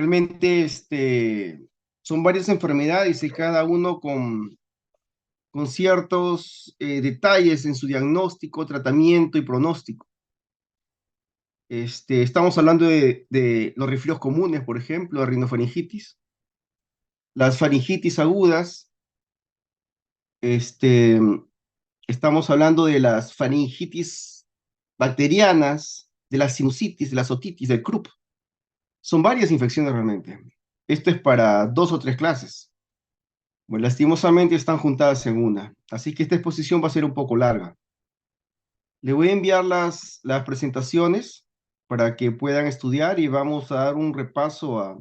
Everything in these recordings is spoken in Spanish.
Realmente son varias enfermedades y cada uno con ciertos detalles en su diagnóstico, tratamiento y pronóstico. Estamos hablando de los resfríos comunes, por ejemplo, la rinofaringitis, las faringitis agudas, este, estamos hablando de las faringitis bacterianas, de la sinusitis, de la otitis, del croup. Son varias infecciones realmente. Esto es para 2 o 3 clases. Bueno, lastimosamente están juntadas en una, así que esta exposición va a ser un poco larga. Le voy a enviar las presentaciones para que puedan estudiar y vamos a dar un repaso a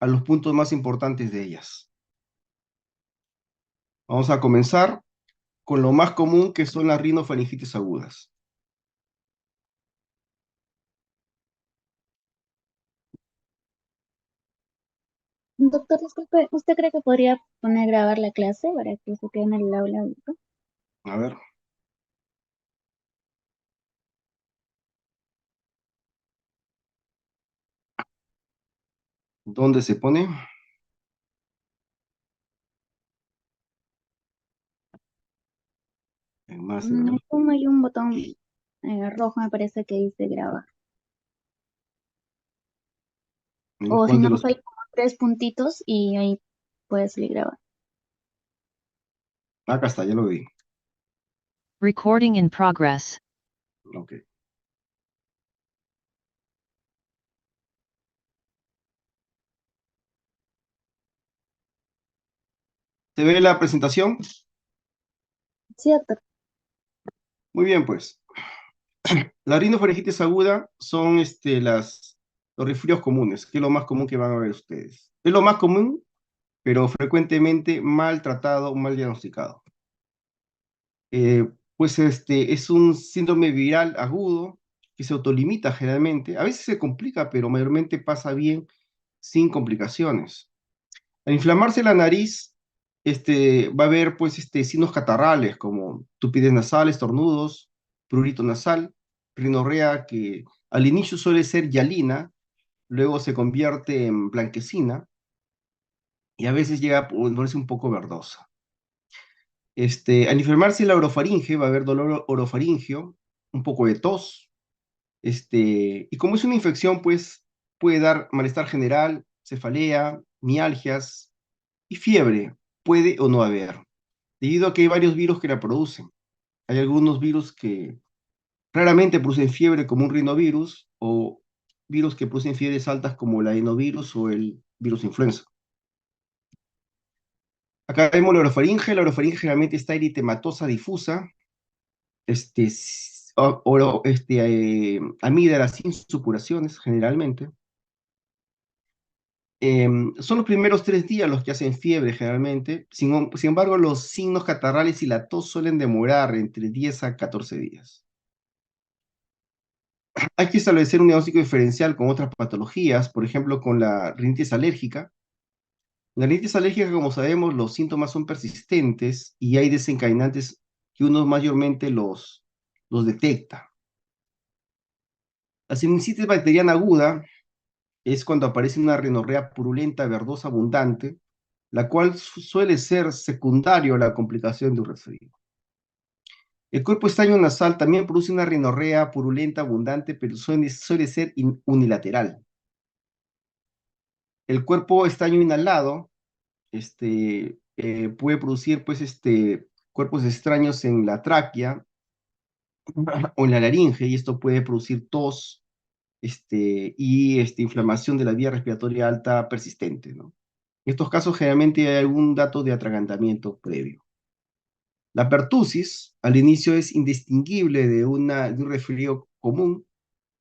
los puntos más importantes de ellas. Vamos a comenzar con lo más común, que son las rinofaringitis agudas. Doctor, disculpe, ¿usted cree que podría poner a grabar la clase para que se quede en el aula ahorita? A ver, ¿dónde se pone? En más, En el Zoom hay un botón rojo, me parece que dice grabar. ¿en O si cuál de no, los? hay como tres puntitos y ahí puede salir grabar. Acá está, ya lo vi. Recording in progress. Ok. ¿Se ve la presentación? Sí, doctor. Muy bien, pues. La rinofaringitis aguda son los resfríos comunes, que es lo más común que van a ver ustedes. Es lo más común, pero frecuentemente mal tratado, mal diagnosticado. Pues es un síndrome viral agudo que se autolimita generalmente. A veces se complica, pero mayormente pasa bien sin complicaciones. Al inflamarse la nariz, va a haber pues signos catarrales como tupidez nasal, estornudos, prurito nasal, rinorrea que al inicio suele ser hialina, luego se convierte en blanquecina y a veces llega a ponerse un poco verdosa. Al enfermarse la orofaringe va a haber dolor orofaringio, un poco de tos, y como es una infección, pues puede dar malestar general, cefalea, mialgias y fiebre, puede o no haber, debido a que hay varios virus que la producen. Hay algunos virus que raramente producen fiebre, como un rinovirus, o virus que producen fiebres altas, como el adenovirus o el virus influenza. Acá vemos la orofaringe generalmente está eritematosa difusa, amígdalas sin supuraciones, generalmente. Son los primeros 3 días los que hacen fiebre, generalmente. Sin embargo, los signos catarrales y la tos suelen demorar entre 10 a 14 días. Hay que establecer un diagnóstico diferencial con otras patologías, por ejemplo, con la rinitis alérgica. La rinitis alérgica, como sabemos, los síntomas son persistentes y hay desencadenantes que uno mayormente los detecta. La sinusitis bacteriana aguda es cuando aparece una rinorrea purulenta, verdosa, abundante, la cual suele ser secundario a la complicación de un resfrío. El cuerpo estaño nasal también produce una rinorrea purulenta, abundante, pero suele ser unilateral. El cuerpo estaño inhalado puede producir pues, cuerpos extraños en la tráquea o en la laringe, y esto puede producir tos y inflamación de la vía respiratoria alta persistente, ¿no? En estos casos generalmente hay algún dato de atragantamiento previo. La pertusis al inicio es indistinguible de un resfrío común.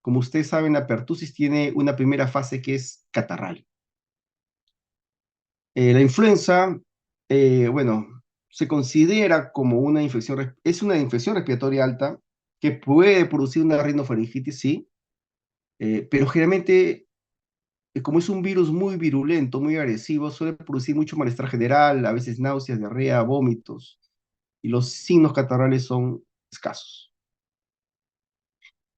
Como ustedes saben, la pertusis tiene una primera fase que es catarral. La influenza, bueno, se considera como una infección, es una infección respiratoria alta que puede producir una rinofaringitis, sí, pero generalmente, como es un virus muy virulento, muy agresivo, suele producir mucho malestar general, a veces náuseas, diarrea, vómitos, y los signos catarrales son escasos.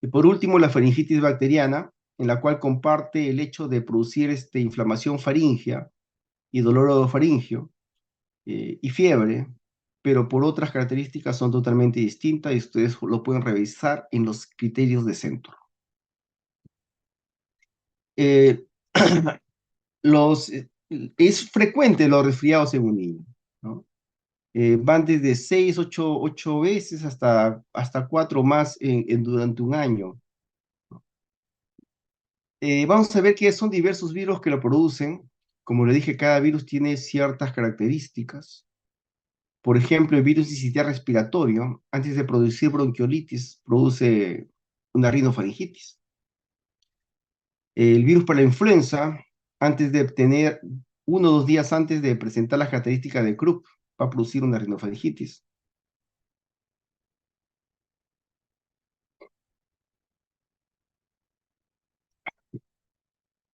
Y por último, la faringitis bacteriana. en la cual comparte el hecho de producir inflamación faríngea y dolor orofaríngeo y fiebre, pero por otras características son totalmente distintas y ustedes lo pueden revisar en los criterios de centro. Eh, es frecuente los resfriados en un niño, ¿no? Van desde 6, 8 veces hasta 4 más durante un año. Vamos a ver que son diversos virus que lo producen. Como le dije, cada virus tiene ciertas características. Por ejemplo, el virus sincitial respiratorio, antes de producir bronquiolitis, produce una rinofaringitis. El virus para la influenza, antes de obtener 1 o 2 días antes de presentar las características de Krupp, va a producir una rinofaringitis.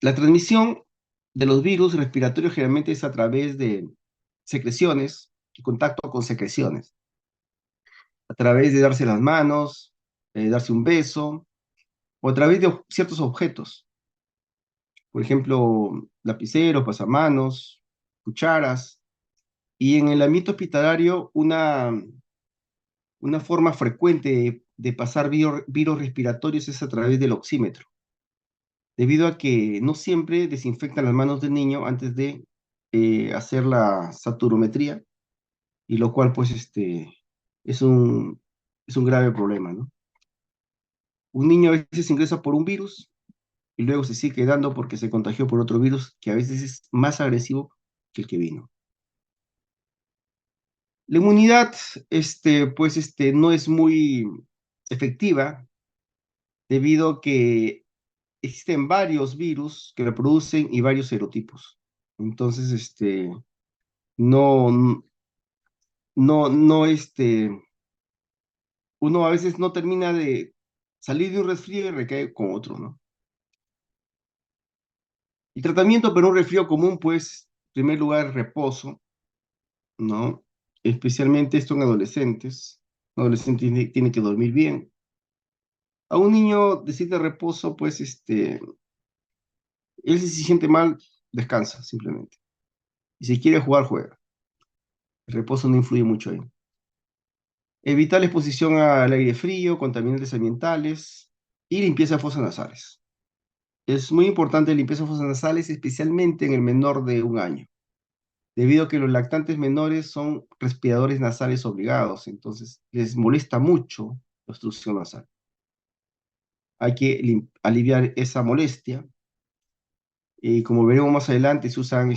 La transmisión de los virus respiratorios generalmente es a través de secreciones, contacto con secreciones, a través de darse las manos, darse un beso, o a través de ciertos objetos. Por ejemplo, lapiceros, pasamanos, cucharas. Y en el ambiente hospitalario, una forma frecuente de pasar virus respiratorios es a través del oxímetro, debido a que no siempre desinfectan las manos del niño antes de hacer la saturometría, y lo cual pues es un grave problema, ¿no? Un niño a veces ingresa por un virus y luego se sigue quedando porque se contagió por otro virus que a veces es más agresivo que el que vino. La inmunidad, pues, no es muy efectiva debido a que existen varios virus que reproducen y varios serotipos. Entonces, no, no, uno a veces no termina de salir de un resfrío y recae con otro, ¿no? El tratamiento para un resfrío común, pues, en primer lugar, reposo, ¿no? Especialmente esto en adolescentes. Un adolescente tiene que dormir bien. A un niño decirle reposo, pues, él si se siente mal, descansa simplemente. Y si quiere jugar, juega. El reposo no influye mucho ahí. Evitar la exposición al aire frío, contaminantes ambientales y limpieza de fosas nasales. Es muy importante la limpieza de fosas nasales, especialmente en el menor de un año, debido a que los lactantes menores son respiradores nasales obligados, entonces les molesta mucho la obstrucción nasal. Hay que aliviar esa molestia, y como veremos más adelante, se usan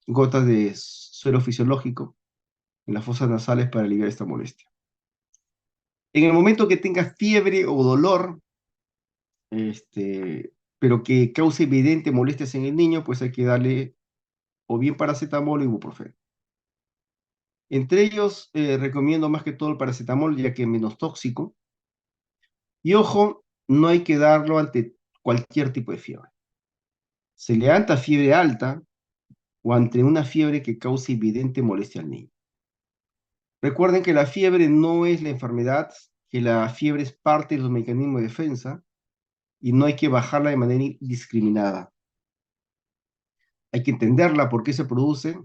gotas de suero fisiológico en las fosas nasales para aliviar esta molestia. En el momento que tenga fiebre o dolor, pero que cause evidente molestias en el niño, pues hay que darle o bien paracetamol o ibuprofeno. Entre ellos, recomiendo más que todo el paracetamol, ya que es menos tóxico. Y ojo, no hay que darlo ante cualquier tipo de fiebre. Se levanta fiebre alta o ante una fiebre que cause evidente molestia al niño. Recuerden que la fiebre no es la enfermedad, que la fiebre es parte de los mecanismos de defensa y no hay que bajarla de manera indiscriminada. Hay que entenderla por qué se produce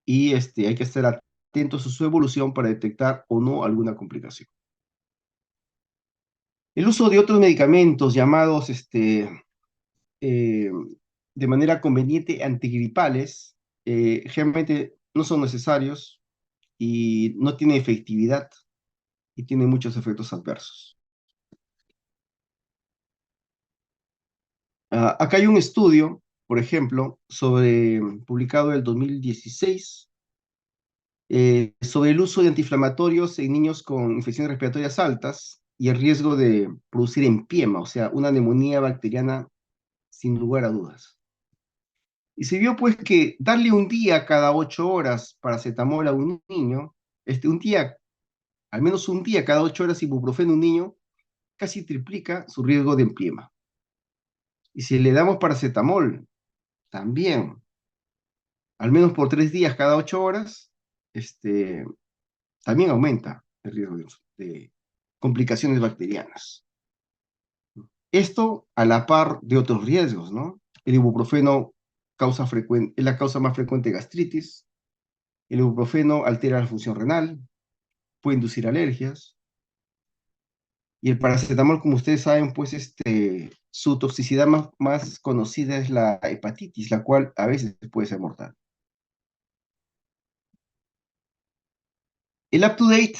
y hay que estar atentos a su evolución para detectar o no alguna complicación. El uso de otros medicamentos llamados de manera conveniente antigripales generalmente no son necesarios y no tienen efectividad y tienen muchos efectos adversos. Acá hay un estudio, por ejemplo, publicado en el 2016, sobre el uso de antiinflamatorios en niños con infecciones respiratorias altas y el riesgo de producir empiema, o sea, una neumonía bacteriana sin lugar a dudas. Y se vio pues que darle un día cada 8 horas paracetamol a un niño, al menos un día cada 8 horas ibuprofeno a un niño, casi triplica su riesgo de empiema. Y si le damos paracetamol, también, al menos por 3 días cada 8 horas, también aumenta el riesgo de complicaciones bacterianas. Esto a la par de otros riesgos, ¿no? El ibuprofeno es la causa más frecuente de gastritis. El ibuprofeno altera la función renal, puede inducir alergias. Y el paracetamol, como ustedes saben, pues su toxicidad más conocida es la hepatitis, la cual a veces puede ser mortal. El UpToDate,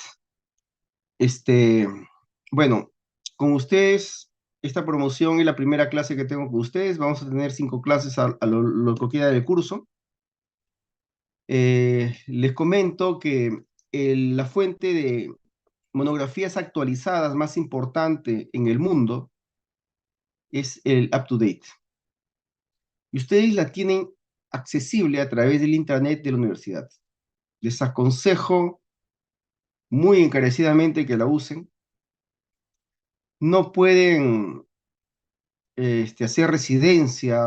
este, bueno, con ustedes, esta promoción es la primera clase que tengo con ustedes. Vamos a tener 5 clases a lo que queda del curso. Les comento que la fuente de monografías actualizadas más importante en el mundo es el UpToDate. Y ustedes la tienen accesible a través del intranet de la universidad. Les aconsejo muy encarecidamente que la usen. No pueden hacer residencia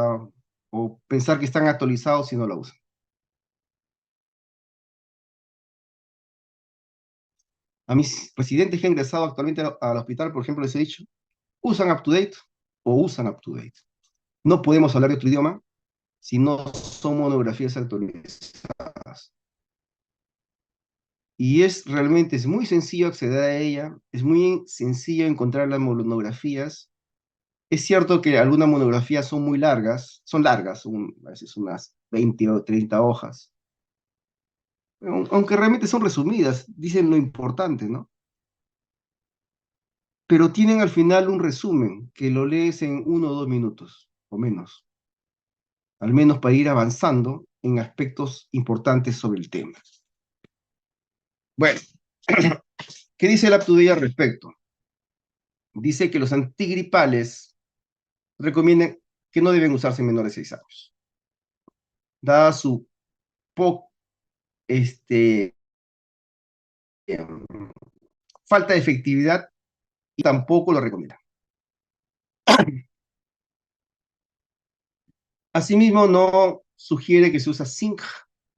o pensar que están actualizados si no la usan. A mis residentes que han ingresado actualmente al hospital, por ejemplo, les he dicho, usan UpToDate o usan UpToDate. No podemos hablar de otro idioma si no son monografías actualizadas. Y es muy sencillo acceder a ella, es muy sencillo encontrar las monografías. Es cierto que algunas monografías son largas, a veces unas 20 o 30 hojas, aunque realmente son resumidas, dicen lo importante, ¿no? Pero tienen al final un resumen que lo lees en 1 o 2 minutos, o menos, al menos para ir avanzando en aspectos importantes sobre el tema. Bueno, ¿qué dice el UpToDate al respecto? Dice que los antigripales recomiendan que no deben usarse en menores de 6 años. Dada su po, este, falta de efectividad, y tampoco lo recomienda. Asimismo, no sugiere que se use zinc,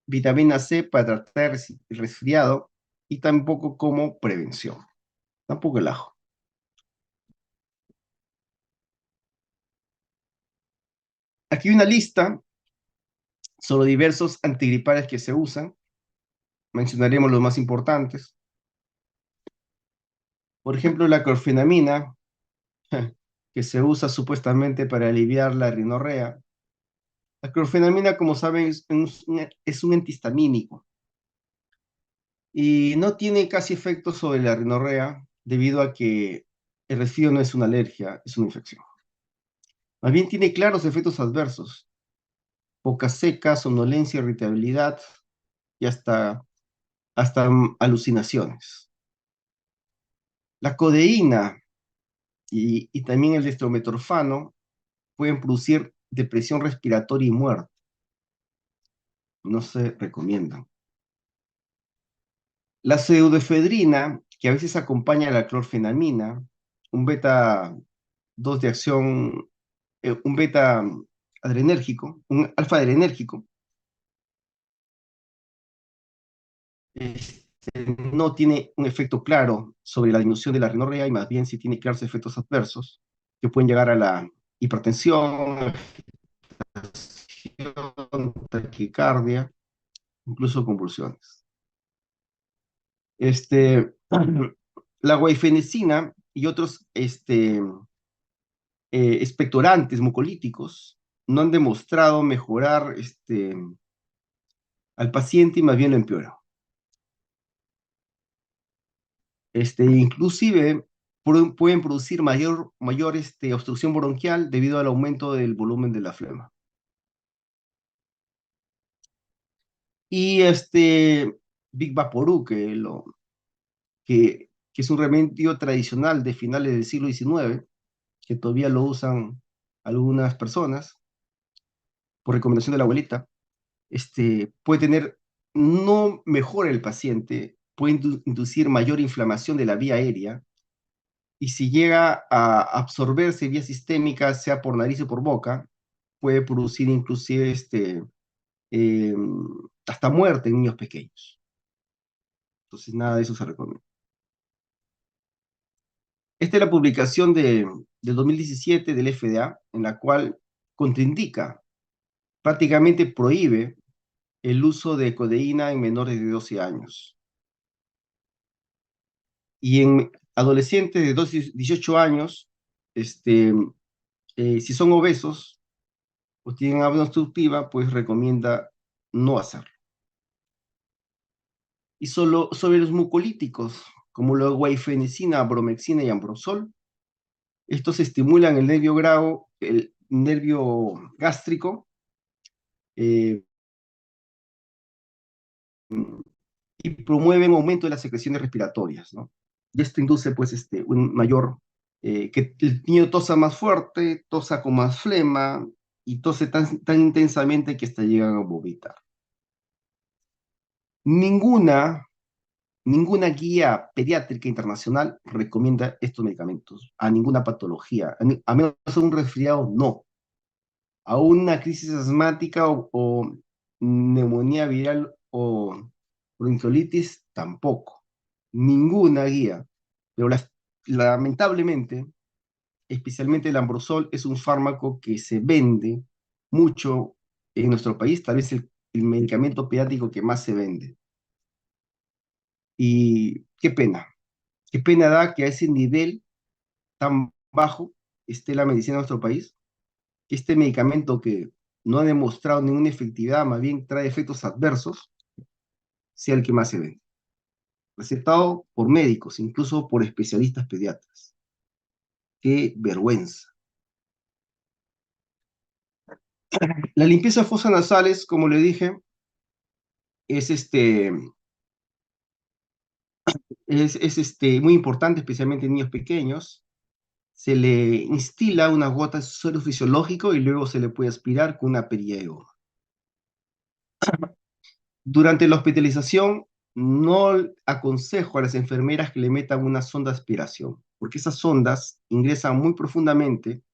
vitamina C para tratar el resfriado y tampoco como prevención. Tampoco el ajo. Aquí hay una lista sobre diversos antigripales que se usan. Mencionaremos los más importantes. Por ejemplo, la clorfenamina, que se usa supuestamente para aliviar la rinorrea. La clorfenamina, como saben, es un antihistamínico y no tiene casi efectos sobre la rinorrea debido a que el resfrío no es una alergia, es una infección. Más bien tiene claros efectos adversos, boca seca, somnolencia, irritabilidad y hasta alucinaciones. La codeína y también el dextrometorfano pueden producir depresión respiratoria y muerte. No se recomiendan. La pseudoefedrina, que a veces acompaña a la clorfenamina, un beta 2 de acción, un beta adrenérgico, un alfa adrenérgico, no tiene un efecto claro sobre la disminución de la rinorrea y más bien sí tiene claros efectos adversos que pueden llegar a la hipertensión, taquicardia, incluso convulsiones. La guaifenicina y otros expectorantes mucolíticos no han demostrado mejorar al paciente y más bien lo empeora. Inclusive pueden producir mayor obstrucción bronquial debido al aumento del volumen de la flema. Y Big Vaporú, que es un remedio tradicional de finales del siglo XIX, que todavía lo usan algunas personas, por recomendación de la abuelita, puede tener, no mejora el paciente, puede inducir mayor inflamación de la vía aérea, y si llega a absorberse vía sistémica, sea por nariz o por boca, puede producir inclusive eh, hasta muerte en niños pequeños. Entonces, nada de eso se recomienda. Esta es la publicación de 2017 del FDA, en la cual contraindica, prácticamente prohíbe el uso de codeína en menores de 12 años. Y en adolescentes de 12, 18 años, si son obesos o tienen apnea obstructiva, pues recomienda no hacerlo. Y solo sobre los mucolíticos, como la guaifenicina, bromexina y ambrosol, estos estimulan el nervio gástrico, eh, y promueven aumento de las secreciones respiratorias, ¿no? Y esto induce, pues, un mayor, que el niño tosa más fuerte, tosa con más flema, y tose tan intensamente que hasta llegan a vomitar. Ninguna, ninguna guía pediátrica internacional recomienda estos medicamentos a ninguna patología, a menos a un resfriado, no. A una crisis asmática o neumonía viral o bronquiolitis, tampoco. Ninguna guía. Pero lamentablemente, especialmente el Ambrosol, es un fármaco que se vende mucho en nuestro país, tal vez el medicamento pediátrico que más se vende. Y qué pena da que a ese nivel tan bajo esté la medicina de nuestro país, que este medicamento que no ha demostrado ninguna efectividad, más bien trae efectos adversos, sea el que más se vende. Recetado por médicos, incluso por especialistas pediatras. Qué vergüenza. La limpieza de fosas nasales, como le dije, es, muy importante, especialmente en niños pequeños. Se le instila unas gotas de suero fisiológico y luego se le puede aspirar con una perilla de goma. Durante la hospitalización, no aconsejo a las enfermeras que le metan una sonda de aspiración, porque esas sondas ingresan muy profundamente,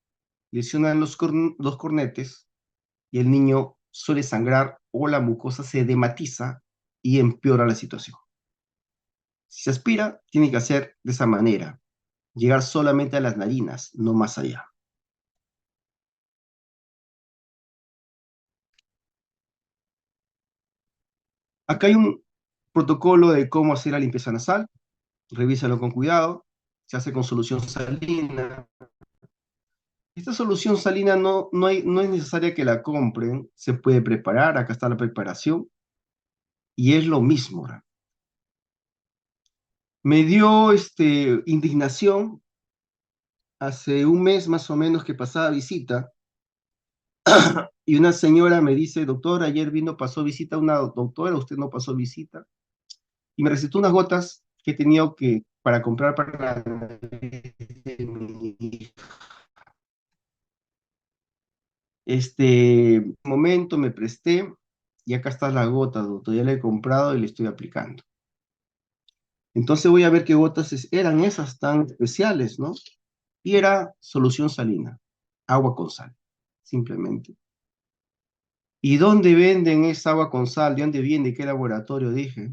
lesionan los cornetes y el niño suele sangrar o la mucosa se dematiza y empeora la situación. Si se aspira, tiene que hacer de esa manera, llegar solamente a las narinas, no más allá. Acá hay un protocolo de cómo hacer la limpieza nasal, revísalo con cuidado, se hace con solución salina. Esta solución salina no es necesaria que la compren, se puede preparar, acá está la preparación, y es lo mismo. ¿Verdad? Me dio indignación hace un mes más o menos que pasaba visita, y una señora me dice, doctor, ayer pasó visita una doctora, usted no pasó visita, y me recetó unas gotas que he tenido para comprar para mi hija. Momento me presté, y acá están las gotas, doctor, ya le he comprado y le estoy aplicando. Entonces voy a ver qué gotas eran esas tan especiales, ¿no? Y era solución salina, agua con sal, simplemente. ¿Y dónde venden esa agua con sal? ¿De dónde viene? ¿Qué laboratorio? Dije.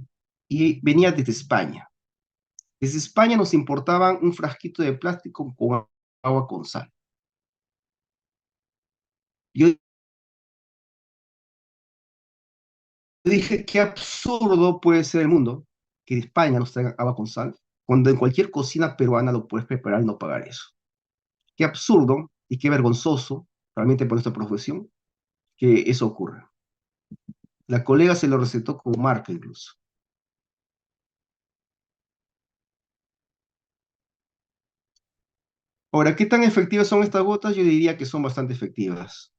Y venía desde España. Desde España nos importaban un frasquito de plástico con agua con sal. Yo dije, qué absurdo puede ser el mundo que de España nos traigan agua con sal, cuando en cualquier cocina peruana lo puedes preparar y no pagar eso. Qué absurdo y qué vergonzoso, realmente por nuestra profesión, que eso ocurra. La colega se lo recetó con marca incluso. Ahora, ¿qué tan efectivas son estas gotas? Yo diría que son bastante efectivas.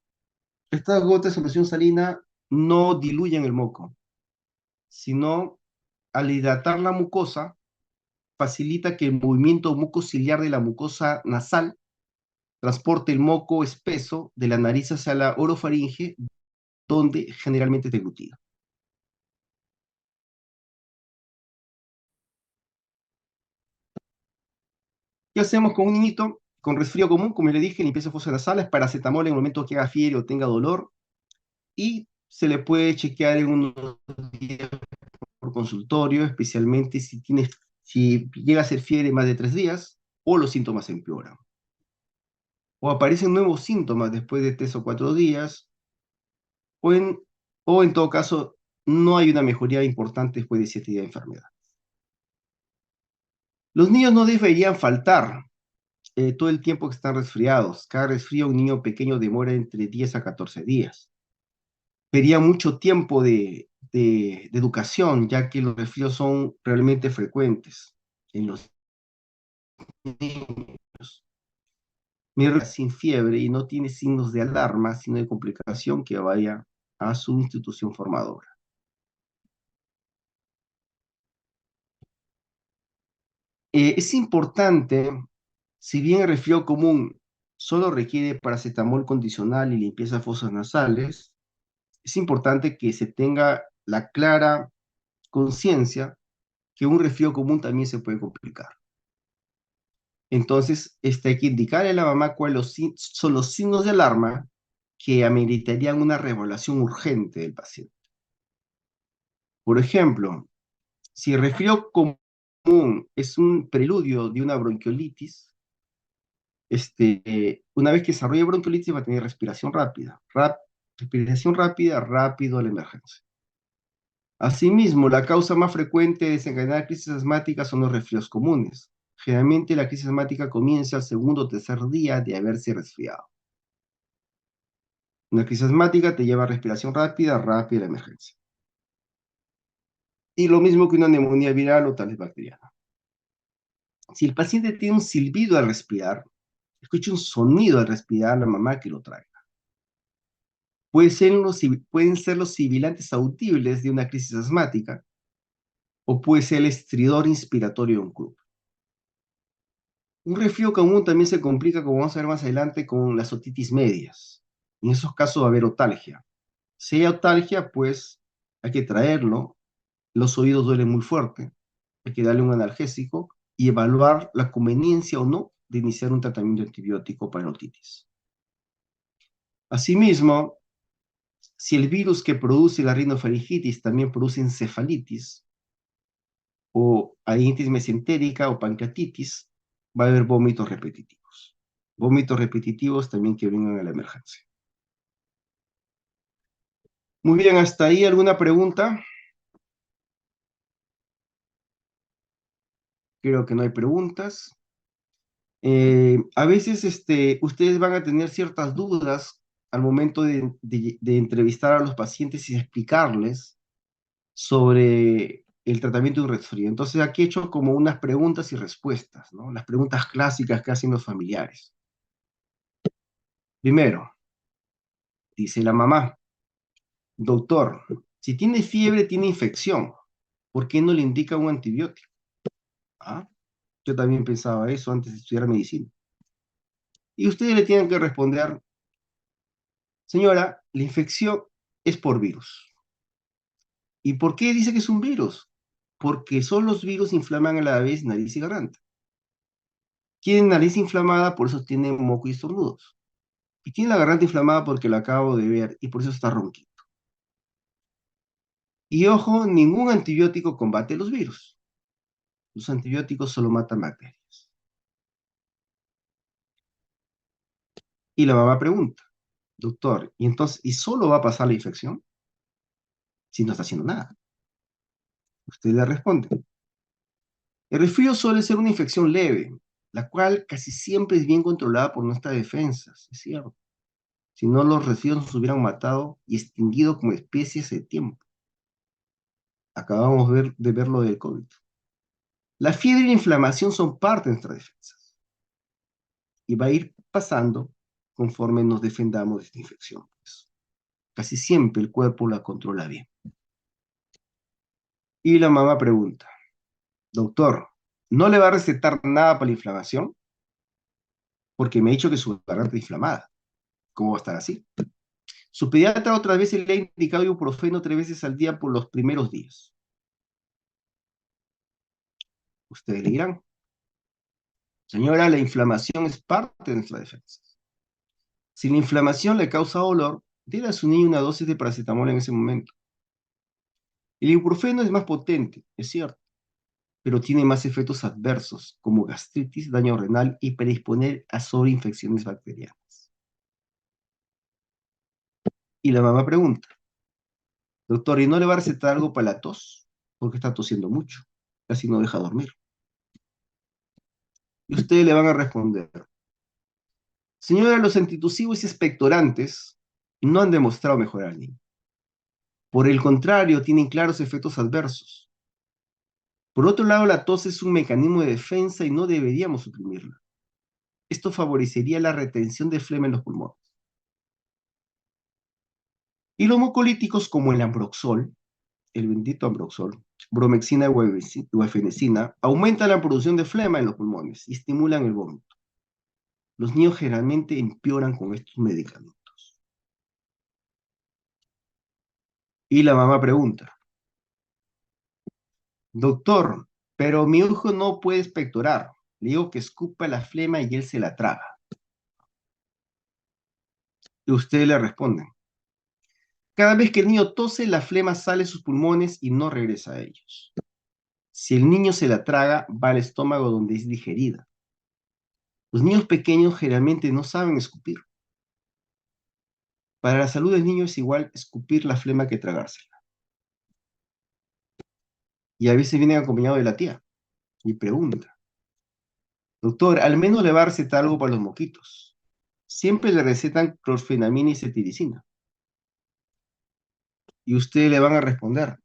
Estas gotas de solución salina no diluyen el moco, sino al hidratar la mucosa, facilita que el movimiento mucociliar de la mucosa nasal transporte el moco espeso de la nariz hacia la orofaringe, donde generalmente es deglutido. ¿Qué hacemos con un niñito con resfrío común? Como le dije, limpieza de fosas nasales, paracetamol en el momento que haga fiebre o tenga dolor, y se le puede chequear en unos días por consultorio, especialmente si llega a ser fiebre más de 3 días, o los síntomas empeoran. O aparecen nuevos síntomas después de 3 o 4 días, o en todo caso, no hay una mejoría importante después de 7 días de enfermedad. Los niños no deberían faltar todo el tiempo que están resfriados. Cada resfrío un niño pequeño demora entre 10 a 14 días. Pedía mucho tiempo de educación, ya que los resfríos son realmente frecuentes en los niños. Sin fiebre y no tiene signos de alarma, sino de complicación, que vaya a su institución formadora. Es importante, si bien el resfriado común solo requiere paracetamol condicional y limpieza de fosas nasales, es importante que se tenga la clara conciencia que un resfriado común también se puede complicar. Entonces, hay que indicarle a la mamá cuáles son los signos de alarma que ameritarían una reevaluación urgente del paciente. Por ejemplo, si el resfriado común es un preludio de una bronquiolitis, una vez que desarrolle bronquiolitis va a tener respiración rápida. Respiración rápida, rápido a la emergencia. Asimismo, la causa más frecuente de desencadenar crisis asmáticas son los resfriados comunes. Generalmente la crisis asmática comienza al segundo o tercer día de haberse resfriado. Una crisis asmática te lleva a respiración rápida, rápida a la emergencia. Y lo mismo que una neumonía viral o tal vez bacteriana. Si el paciente tiene un silbido al respirar, escucha un sonido al respirar, la mamá que lo traiga. Pueden ser los sibilantes audibles de una crisis asmática, o puede ser el estridor inspiratorio de un grupo. Un resfrío común también se complica, como vamos a ver más adelante, con las otitis medias. En esos casos va a haber otalgia. Si hay otalgia, pues hay que traerlo. Los oídos duelen muy fuerte. Hay que darle un analgésico y evaluar la conveniencia o no de iniciar un tratamiento antibiótico para la otitis. Asimismo, si el virus que produce la rinofaringitis también produce encefalitis, o rinitis mesentérica o pancreatitis, va a haber vómitos repetitivos. Vómitos repetitivos también que vengan a la emergencia. Muy bien, hasta ahí, ¿alguna pregunta? Creo que no hay preguntas. A veces ustedes van a tener ciertas dudas al momento de entrevistar a los pacientes y explicarles sobre el tratamiento de un resfrío. Entonces aquí he hecho como unas preguntas y respuestas, ¿no? Las preguntas clásicas que hacen los familiares. Primero, dice la mamá: doctor, si tiene fiebre, tiene infección, ¿por qué no le indica un antibiótico? ¿Ah? Yo también pensaba eso antes de estudiar medicina. Y ustedes le tienen que responder: señora, la infección es por virus. ¿Y por qué dice que es un virus? Porque son los virus inflaman a la vez nariz y garganta. Tienen nariz inflamada, por eso tienen moco y estornudos. Y tiene la garganta inflamada porque lo acabo de ver y por eso está ronquito. Y ojo, ningún antibiótico combate los virus. Los antibióticos solo matan bacterias. Y la mamá pregunta: doctor, ¿y solo va a pasar la infección si no está haciendo nada? Usted le responde: el resfrío suele ser una infección leve, la cual casi siempre es bien controlada por nuestras defensas, es cierto. Si no, los resfríos nos hubieran matado y extinguido como especie hace tiempo. Acabamos de ver lo del COVID. La fiebre y la inflamación son parte de nuestras defensas. Y va a ir pasando conforme nos defendamos de esta infección. Pues. Casi siempre el cuerpo la controla bien. Y la mamá pregunta: doctor, ¿no le va a recetar nada para la inflamación? Porque me ha dicho que su garganta está inflamada. ¿Cómo va a estar así? Su pediatra otras veces le ha indicado ibuprofeno 3 veces al día por los primeros días. Ustedes le dirán: señora, la inflamación es parte de nuestra defensa. Si la inflamación le causa dolor, déle a su niño una dosis de paracetamol en ese momento. El ibuprofeno es más potente, es cierto, pero tiene más efectos adversos, como gastritis, daño renal y predisponer a sobreinfecciones bacterianas. Y la mamá pregunta, doctor, ¿y no le va a recetar algo para la tos? Porque está tosiendo mucho, casi no deja dormir. Y ustedes le van a responder, señora, los antitusivos y expectorantes no han demostrado mejorar al niño. Por el contrario, tienen claros efectos adversos. Por otro lado, la tos es un mecanismo de defensa y no deberíamos suprimirla. Esto favorecería la retención de flema en los pulmones. Y los mucolíticos como el ambroxol, el bendito ambroxol, bromexina y guaifenicina, aumentan la producción de flema en los pulmones y estimulan el vómito. Los niños generalmente empeoran con estos medicamentos. Y la mamá pregunta, doctor, pero mi hijo no puede expectorar. Le digo que escupa la flema y él se la traga. Y ustedes le responden, cada vez que el niño tose, la flema sale de sus pulmones y no regresa a ellos. Si el niño se la traga, va al estómago donde es digerida. Los niños pequeños generalmente no saben escupir. Para la salud del niño es igual escupir la flema que tragársela. Y a veces vienen acompañados de la tía y pregunta, doctor, al menos le va a recetar algo para los moquitos. Siempre le recetan clorfenamina y cetiricina. Y ustedes le van a responder,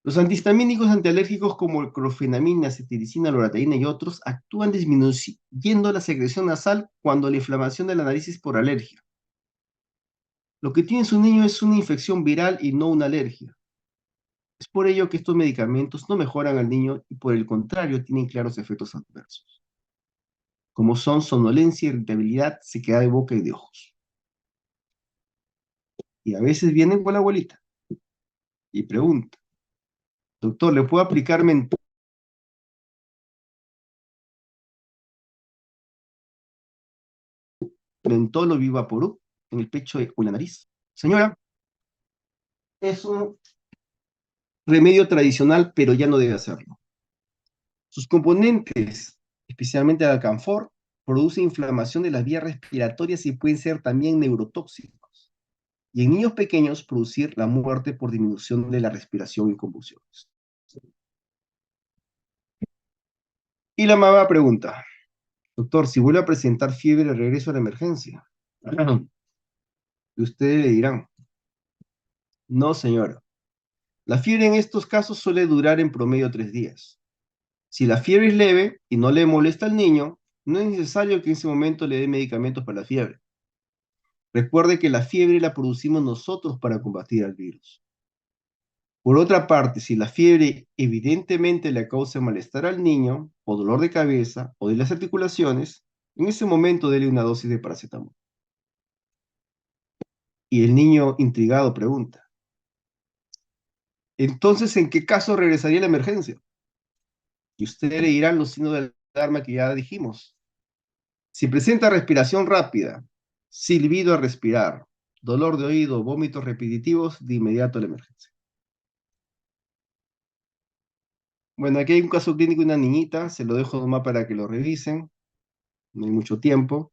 los antihistamínicos antialérgicos como el clorfenamina, cetiricina, loratadina y otros actúan disminuyendo la secreción nasal cuando la inflamación de la nariz es por alergia. Lo que tiene su niño es una infección viral y no una alergia. Es por ello que estos medicamentos no mejoran al niño y por el contrario tienen claros efectos adversos, como son somnolencia, irritabilidad, sequedad de boca y de ojos. Y a veces vienen con la abuelita y pregunta, doctor, ¿le puedo aplicar mentol o Vivaporub en el pecho o en la nariz? Señora, es un remedio tradicional, pero ya no debe hacerlo. Sus componentes, especialmente el alcanfor, producen inflamación de las vías respiratorias y pueden ser también neurotóxicos. Y en niños pequeños producir la muerte por disminución de la respiración y convulsiones. Y la mamá pregunta, doctor, si vuelve a presentar fiebre, regreso a la emergencia. Y ustedes le dirán, no señora, la fiebre en estos casos suele durar en promedio 3 días. Si la fiebre es leve y no le molesta al niño, no es necesario que en ese momento le dé medicamentos para la fiebre. Recuerde que la fiebre la producimos nosotros para combatir al virus. Por otra parte, si la fiebre evidentemente le causa malestar al niño, o dolor de cabeza, o de las articulaciones, en ese momento dele una dosis de paracetamol. Y el niño intrigado pregunta, entonces, ¿en qué caso regresaría a la emergencia? Y ustedes le dirán los signos de alarma que ya dijimos. Si presenta respiración rápida, silbido al respirar, dolor de oído, vómitos repetitivos, de inmediato a la emergencia. Bueno, aquí hay un caso clínico de una niñita, se lo dejo nomás para que lo revisen, no hay mucho tiempo.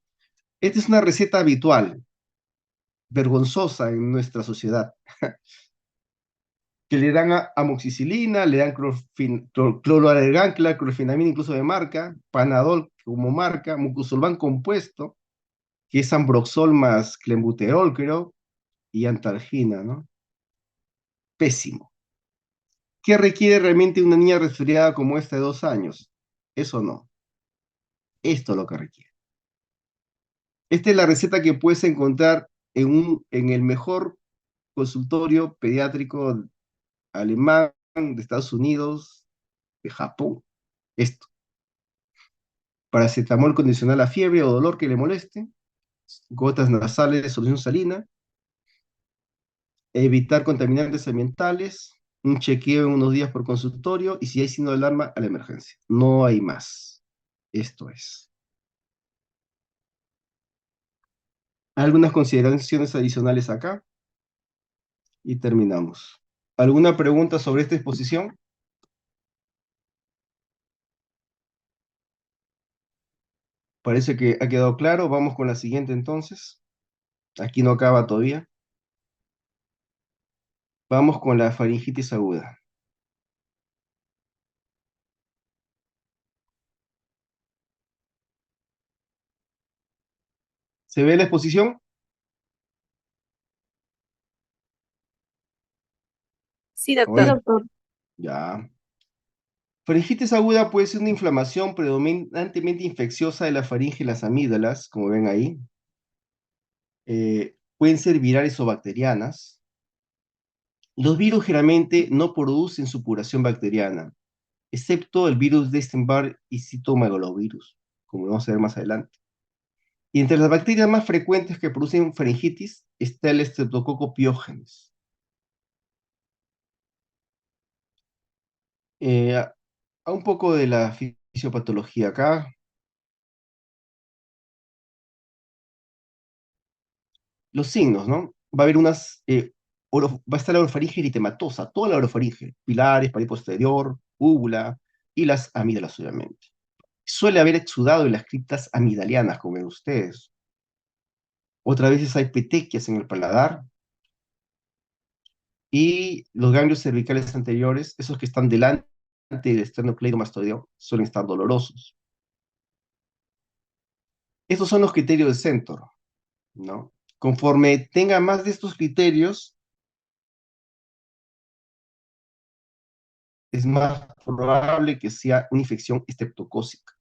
Esta es una receta habitual, vergonzosa en nuestra sociedad, que le dan amoxicilina, le dan cloroalergan, clorfenamina incluso de marca, Panadol como marca, mucosolvan compuesto, que es ambroxol más clenbuterol, creo, y antalgina, ¿no? Pésimo. ¿Qué requiere realmente una niña resfriada como esta de 2 años? Eso no. Esto es lo que requiere. Esta es la receta que puedes encontrar en el mejor consultorio pediátrico alemán, de Estados Unidos, de Japón. Esto. Paracetamol condicional a fiebre o dolor que le moleste, gotas nasales de solución salina, evitar contaminantes ambientales, un chequeo en unos días por consultorio y si hay signo de alarma, a la emergencia. No hay más. Esto es. Algunas consideraciones adicionales acá y terminamos. ¿Alguna pregunta sobre esta exposición? Parece que ha quedado claro. Vamos con la siguiente entonces. Aquí no acaba todavía. Vamos con la faringitis aguda. ¿Se ve la exposición? Sí, A Sí, doctor. ver, doctor. ya. Faringitis aguda puede ser una inflamación predominantemente infecciosa de la faringe y las amígdalas, como ven ahí. Pueden ser virales o bacterianas. Los virus generalmente no producen supuración bacteriana, excepto el virus de Epstein-Barr y citomegalovirus, como vamos a ver más adelante. Y entre las bacterias más frecuentes que producen faringitis está el Streptococcus pyogenes. Eh, a un poco de la fisiopatología acá. Los signos, ¿no? Va a haber va a estar la orofaringe eritematosa, toda la orofaringe, pilares, pared posterior, úvula y las amígdalas, obviamente. Suele haber exudado en las criptas amigdalianas, como ven ustedes. Otras veces hay petequias en el paladar y los ganglios cervicales anteriores, esos que están delante del esternocleidomastoideo, suelen estar dolorosos. Estos son los criterios de Centor, ¿no? Conforme tenga más de estos criterios, es más probable que sea una infección estreptocócica,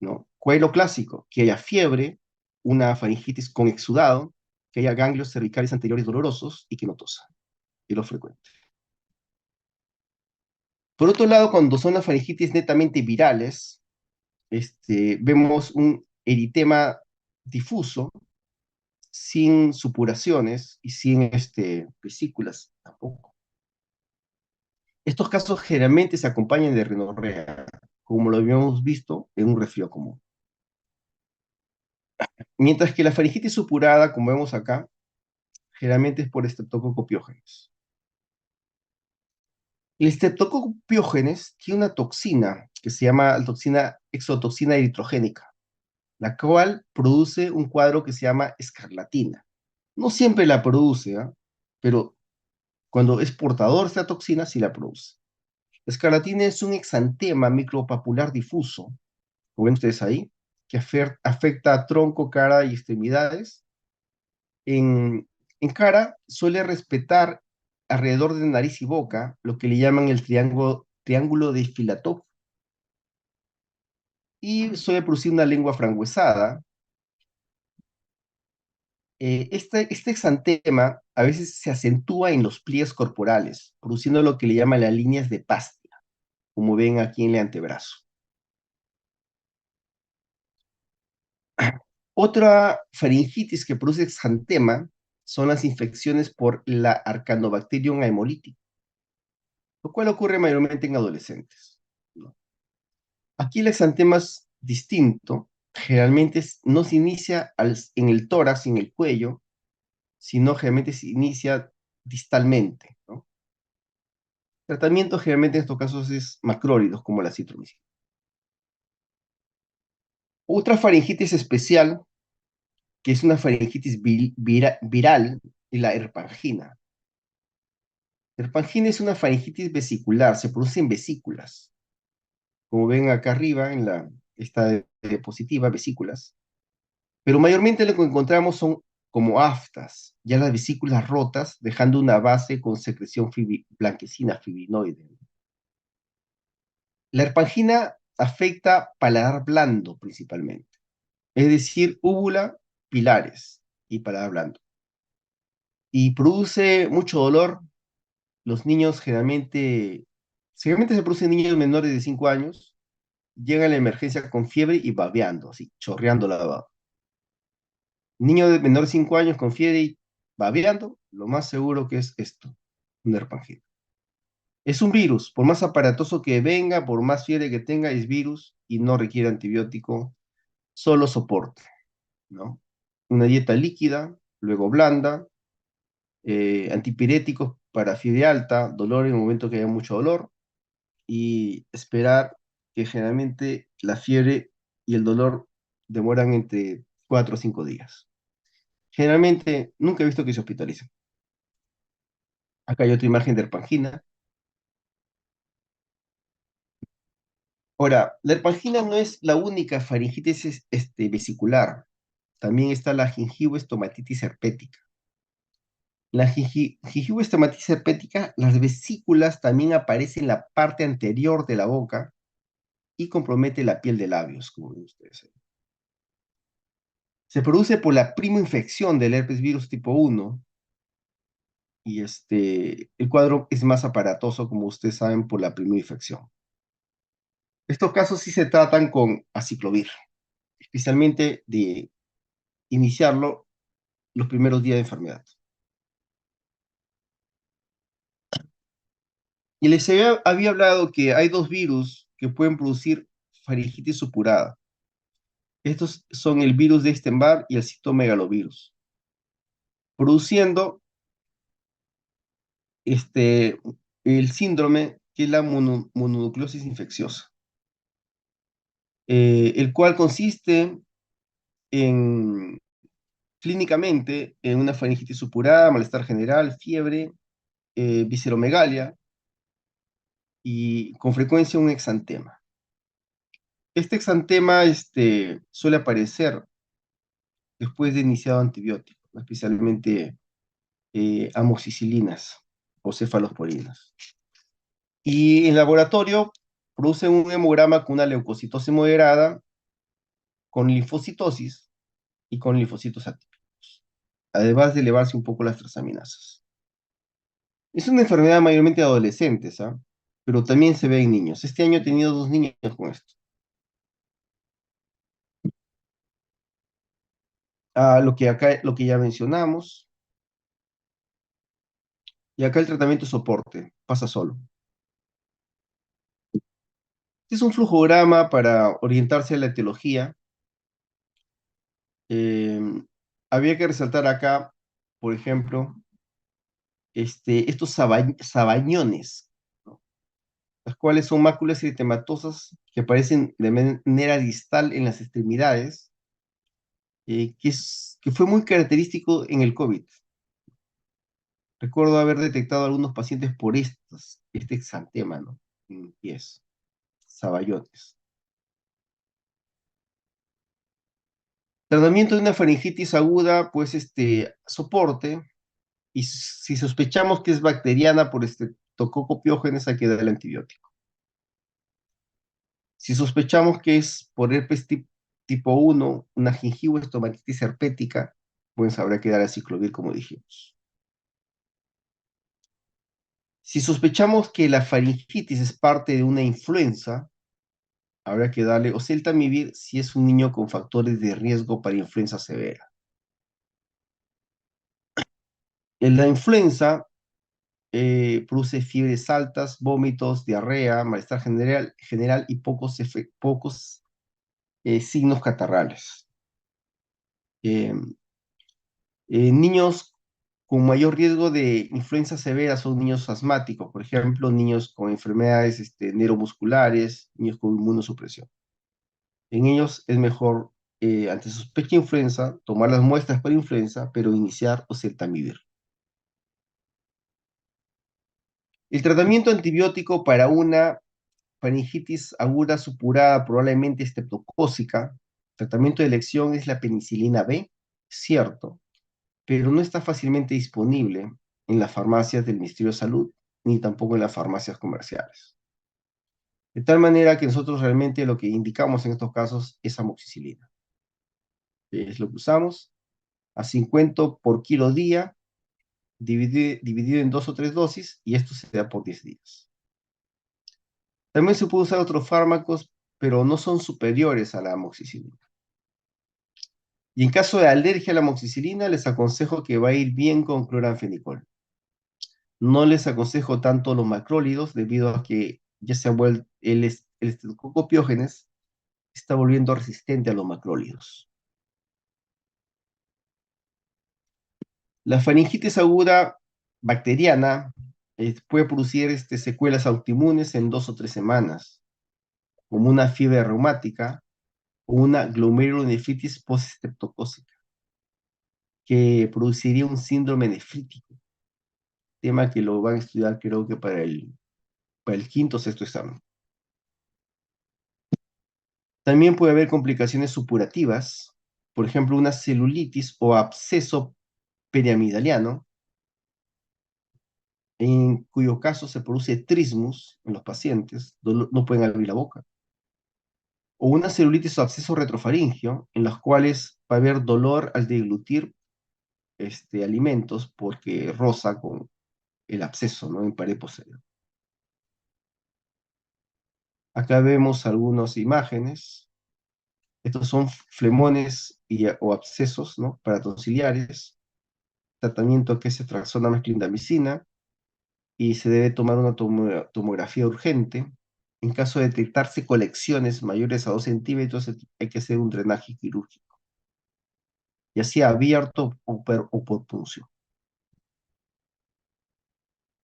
¿no? ¿Cuál es lo clásico? Que haya fiebre, una faringitis con exudado, que haya ganglios cervicales anteriores dolorosos y que no tosa. Es lo frecuente. Por otro lado, cuando son las faringitis netamente virales, vemos un eritema difuso, sin supuraciones y sin vesículas tampoco. Estos casos generalmente se acompañan de rinorrea, como lo habíamos visto en un resfriado común. Mientras que la faringitis supurada, como vemos acá, generalmente es por Streptococcus pyogenes. El Streptococcus pyogenes tiene una toxina que se llama la toxina exotoxina eritrogénica, la cual produce un cuadro que se llama escarlatina. No siempre la produce, ¿eh? Pero cuando es portador de esta toxina, sí la produce. La escarlatina es un exantema micropapular difuso, como ven ustedes ahí, que afecta a tronco, cara y extremidades. En cara suele respetar alrededor de nariz y boca lo que le llaman el triángulo de Filatov y suele producir una lengua frangüesada. Este exantema a veces se acentúa en los pliegues corporales, produciendo lo que le llaman las líneas de Pastia, como ven aquí en el antebrazo. Otra faringitis que produce exantema son las infecciones por la Arcanobacterium haemolyticum, lo cual ocurre mayormente en adolescentes, ¿no? Aquí el exantema es distinto, generalmente no se inicia en el tórax y en el cuello, sino generalmente se inicia distalmente, ¿no? El tratamiento generalmente en estos casos es macrólidos, como la citromicina. Otra faringitis especial, que es una faringitis viral, es la herpangina. Herpangina es una faringitis vesicular, se produce en vesículas. Como ven acá arriba, esta diapositiva, vesículas. Pero mayormente lo que encontramos son como aftas, ya las vesículas rotas, dejando una base con secreción blanquecina fibrinoide. La herpangina afecta paladar blando principalmente, es decir, úvula, pilares y paladar blando. Y produce mucho dolor. Los niños generalmente se producen en niños menores de 5 años, llegan a la emergencia con fiebre y babeando, así, chorreando la baba. Niño de menor de 5 años con fiebre y babeando, lo más seguro que es esto, un herpangina. Es un virus, por más aparatoso que venga, por más fiebre que tenga, es virus y no requiere antibiótico, solo soporte, ¿no? Una dieta líquida, luego blanda, antipiréticos para fiebre alta, dolor en el momento que haya mucho dolor, y esperar que generalmente la fiebre y el dolor demoran entre 4 o 5 días. Generalmente, nunca he visto que se hospitalicen. Acá hay otra imagen de herpangina. Ahora, la herpangina no es la única faringitis vesicular. También está la gingivoestomatitis herpética. La gingivoestomatitis herpética, las vesículas también aparecen en la parte anterior de la boca y compromete la piel de labios, como ven ustedes ahí. Se produce por la primoinfección del herpes virus tipo 1 y el cuadro es más aparatoso, como ustedes saben, por la primoinfección. Estos casos sí se tratan con aciclovir, especialmente de iniciarlo los primeros días de enfermedad. Y les había hablado que hay dos virus que pueden producir faringitis supurada. Estos son el virus de Epstein-Barr y el citomegalovirus, produciendo el síndrome que es la mononucleosis infecciosa, el cual consiste en, clínicamente en una faringitis supurada, malestar general, fiebre, visceromegalia y con frecuencia un exantema. Este exantema suele aparecer después de iniciado antibiótico, especialmente amoxicilinas o cefalosporinas. Y en laboratorio produce un hemograma con una leucocitosis moderada, con linfocitosis y con linfocitos atípicos, además de elevarse un poco las transaminasas. Es una enfermedad mayormente de adolescentes, ¿ah? Pero también se ve en niños. Este año he tenido 2 niños con esto. Lo que ya mencionamos. Y acá el tratamiento soporte, pasa solo. Este es un flujograma para orientarse a la etiología. Eh, Había que resaltar acá, por ejemplo, estos sabañones, ¿no? Las cuales son máculas eritematosas que aparecen de manera distal en las extremidades, que fue muy característico en el COVID. Recuerdo haber detectado a algunos pacientes por este exantema, ¿no? En pies, sabayones. Tratamiento de una faringitis aguda, pues soporte, y si sospechamos que es bacteriana por Streptococcus pyogenes, hay que dar el antibiótico. Si sospechamos que es por herpes tipo 1, una gingivoestomatitis herpética, pues habrá que dar aciclovir, como dijimos. Si sospechamos que la faringitis es parte de una influenza, habrá que darle oseltamivir si es un niño con factores de riesgo para influenza severa. En la influenza produce fiebres altas, vómitos, diarrea, malestar general y pocos signos catarrales. Eh, Niños con mayor riesgo de influenza severa son niños asmáticos, por ejemplo, niños con enfermedades neuromusculares, niños con inmunosupresión. En ellos es mejor, ante sospecha de influenza, tomar las muestras para influenza, pero iniciar oseltamivir. El tratamiento antibiótico para una faringitis aguda supurada, probablemente estreptocócica, tratamiento de elección es la penicilina B, cierto, pero no está fácilmente disponible en las farmacias del Ministerio de Salud, ni tampoco en las farmacias comerciales. De tal manera que nosotros realmente lo que indicamos en estos casos es amoxicilina. Es lo que usamos a 50 por kilo día, dividido en 2 o 3 dosis, y esto se da por 10 días. También se puede usar otros fármacos, pero no son superiores a la amoxicilina. Y en caso de alergia a la amoxicilina, les aconsejo que va a ir bien con cloranfenicol. No les aconsejo tanto los macrólidos, debido a que ya se ha vuelto, el Streptococcus pyogenes está volviendo resistente a los macrólidos. La faringitis aguda bacteriana puede producir secuelas autoinmunes en 2 o 3 semanas, como una fiebre reumática, o una glomerulonefritis postestreptocócica, que produciría un síndrome nefrítico, tema que lo van a estudiar creo que para el quinto o sexto examen. También puede haber complicaciones supurativas, por ejemplo, una celulitis o absceso periamidaliano, en cuyo caso se produce trismus en los pacientes, no pueden abrir la boca. O una celulitis o absceso retrofaringio, en los cuales va a haber dolor al deglutir alimentos porque roza con el absceso, ¿no? En pared posterior. Acá vemos algunas imágenes. Estos son flemones o abscesos, ¿no? Paratonsiliares. Tratamiento que es ceftriaxona más clindamicina y se debe tomar una tomografía urgente. En caso de detectarse colecciones mayores a 2 centímetros, hay que hacer un drenaje quirúrgico, ya sea abierto o por punción.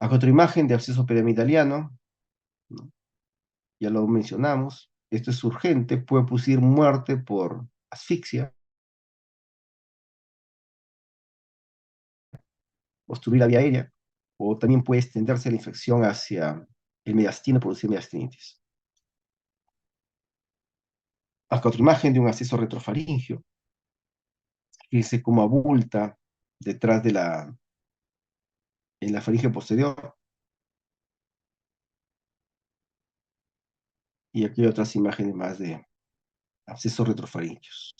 Acá otra imagen de absceso piramidaliano, ¿no? Ya lo mencionamos. Esto es urgente, puede producir muerte por asfixia, obstruir la vía aérea, o también puede extenderse la infección hacia el mediastino y producir mediastinitis. Acá otra imagen de un absceso retrofaringio, fíjense cómo abulta detrás en la faringe posterior. Y aquí hay otras imágenes más de abscesos retrofaringios.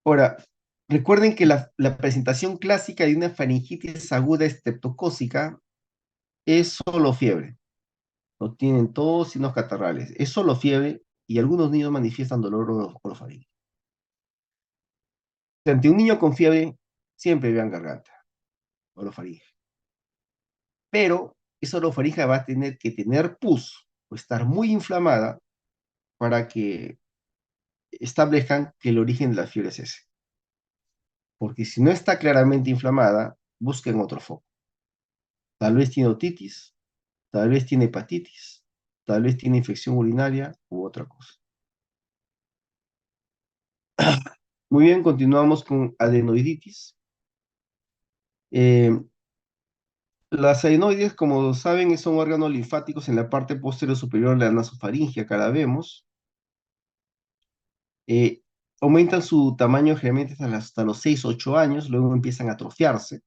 Ahora, recuerden que la presentación clásica de una faringitis aguda estreptocócica es solo fiebre. No tienen tos signos catarrales. Es solo fiebre y algunos niños manifiestan dolor orofaringeo. Ante un niño con fiebre, siempre vean garganta, orofaringe. Pero esa orofaringe va a tener que tener pus o estar muy inflamada para que establezcan que el origen de la fiebre es ese. Porque si no está claramente inflamada, busquen otro foco. Tal vez tiene otitis, tal vez tiene hepatitis, tal vez tiene infección urinaria u otra cosa. Muy bien, continuamos con adenoiditis. Las adenoides, como saben, son órganos linfáticos en la parte posterior superior de la nasofaringe, acá la vemos. Eh, Aumentan su tamaño generalmente hasta los 6 o 8 años, luego empiezan a atrofiarse.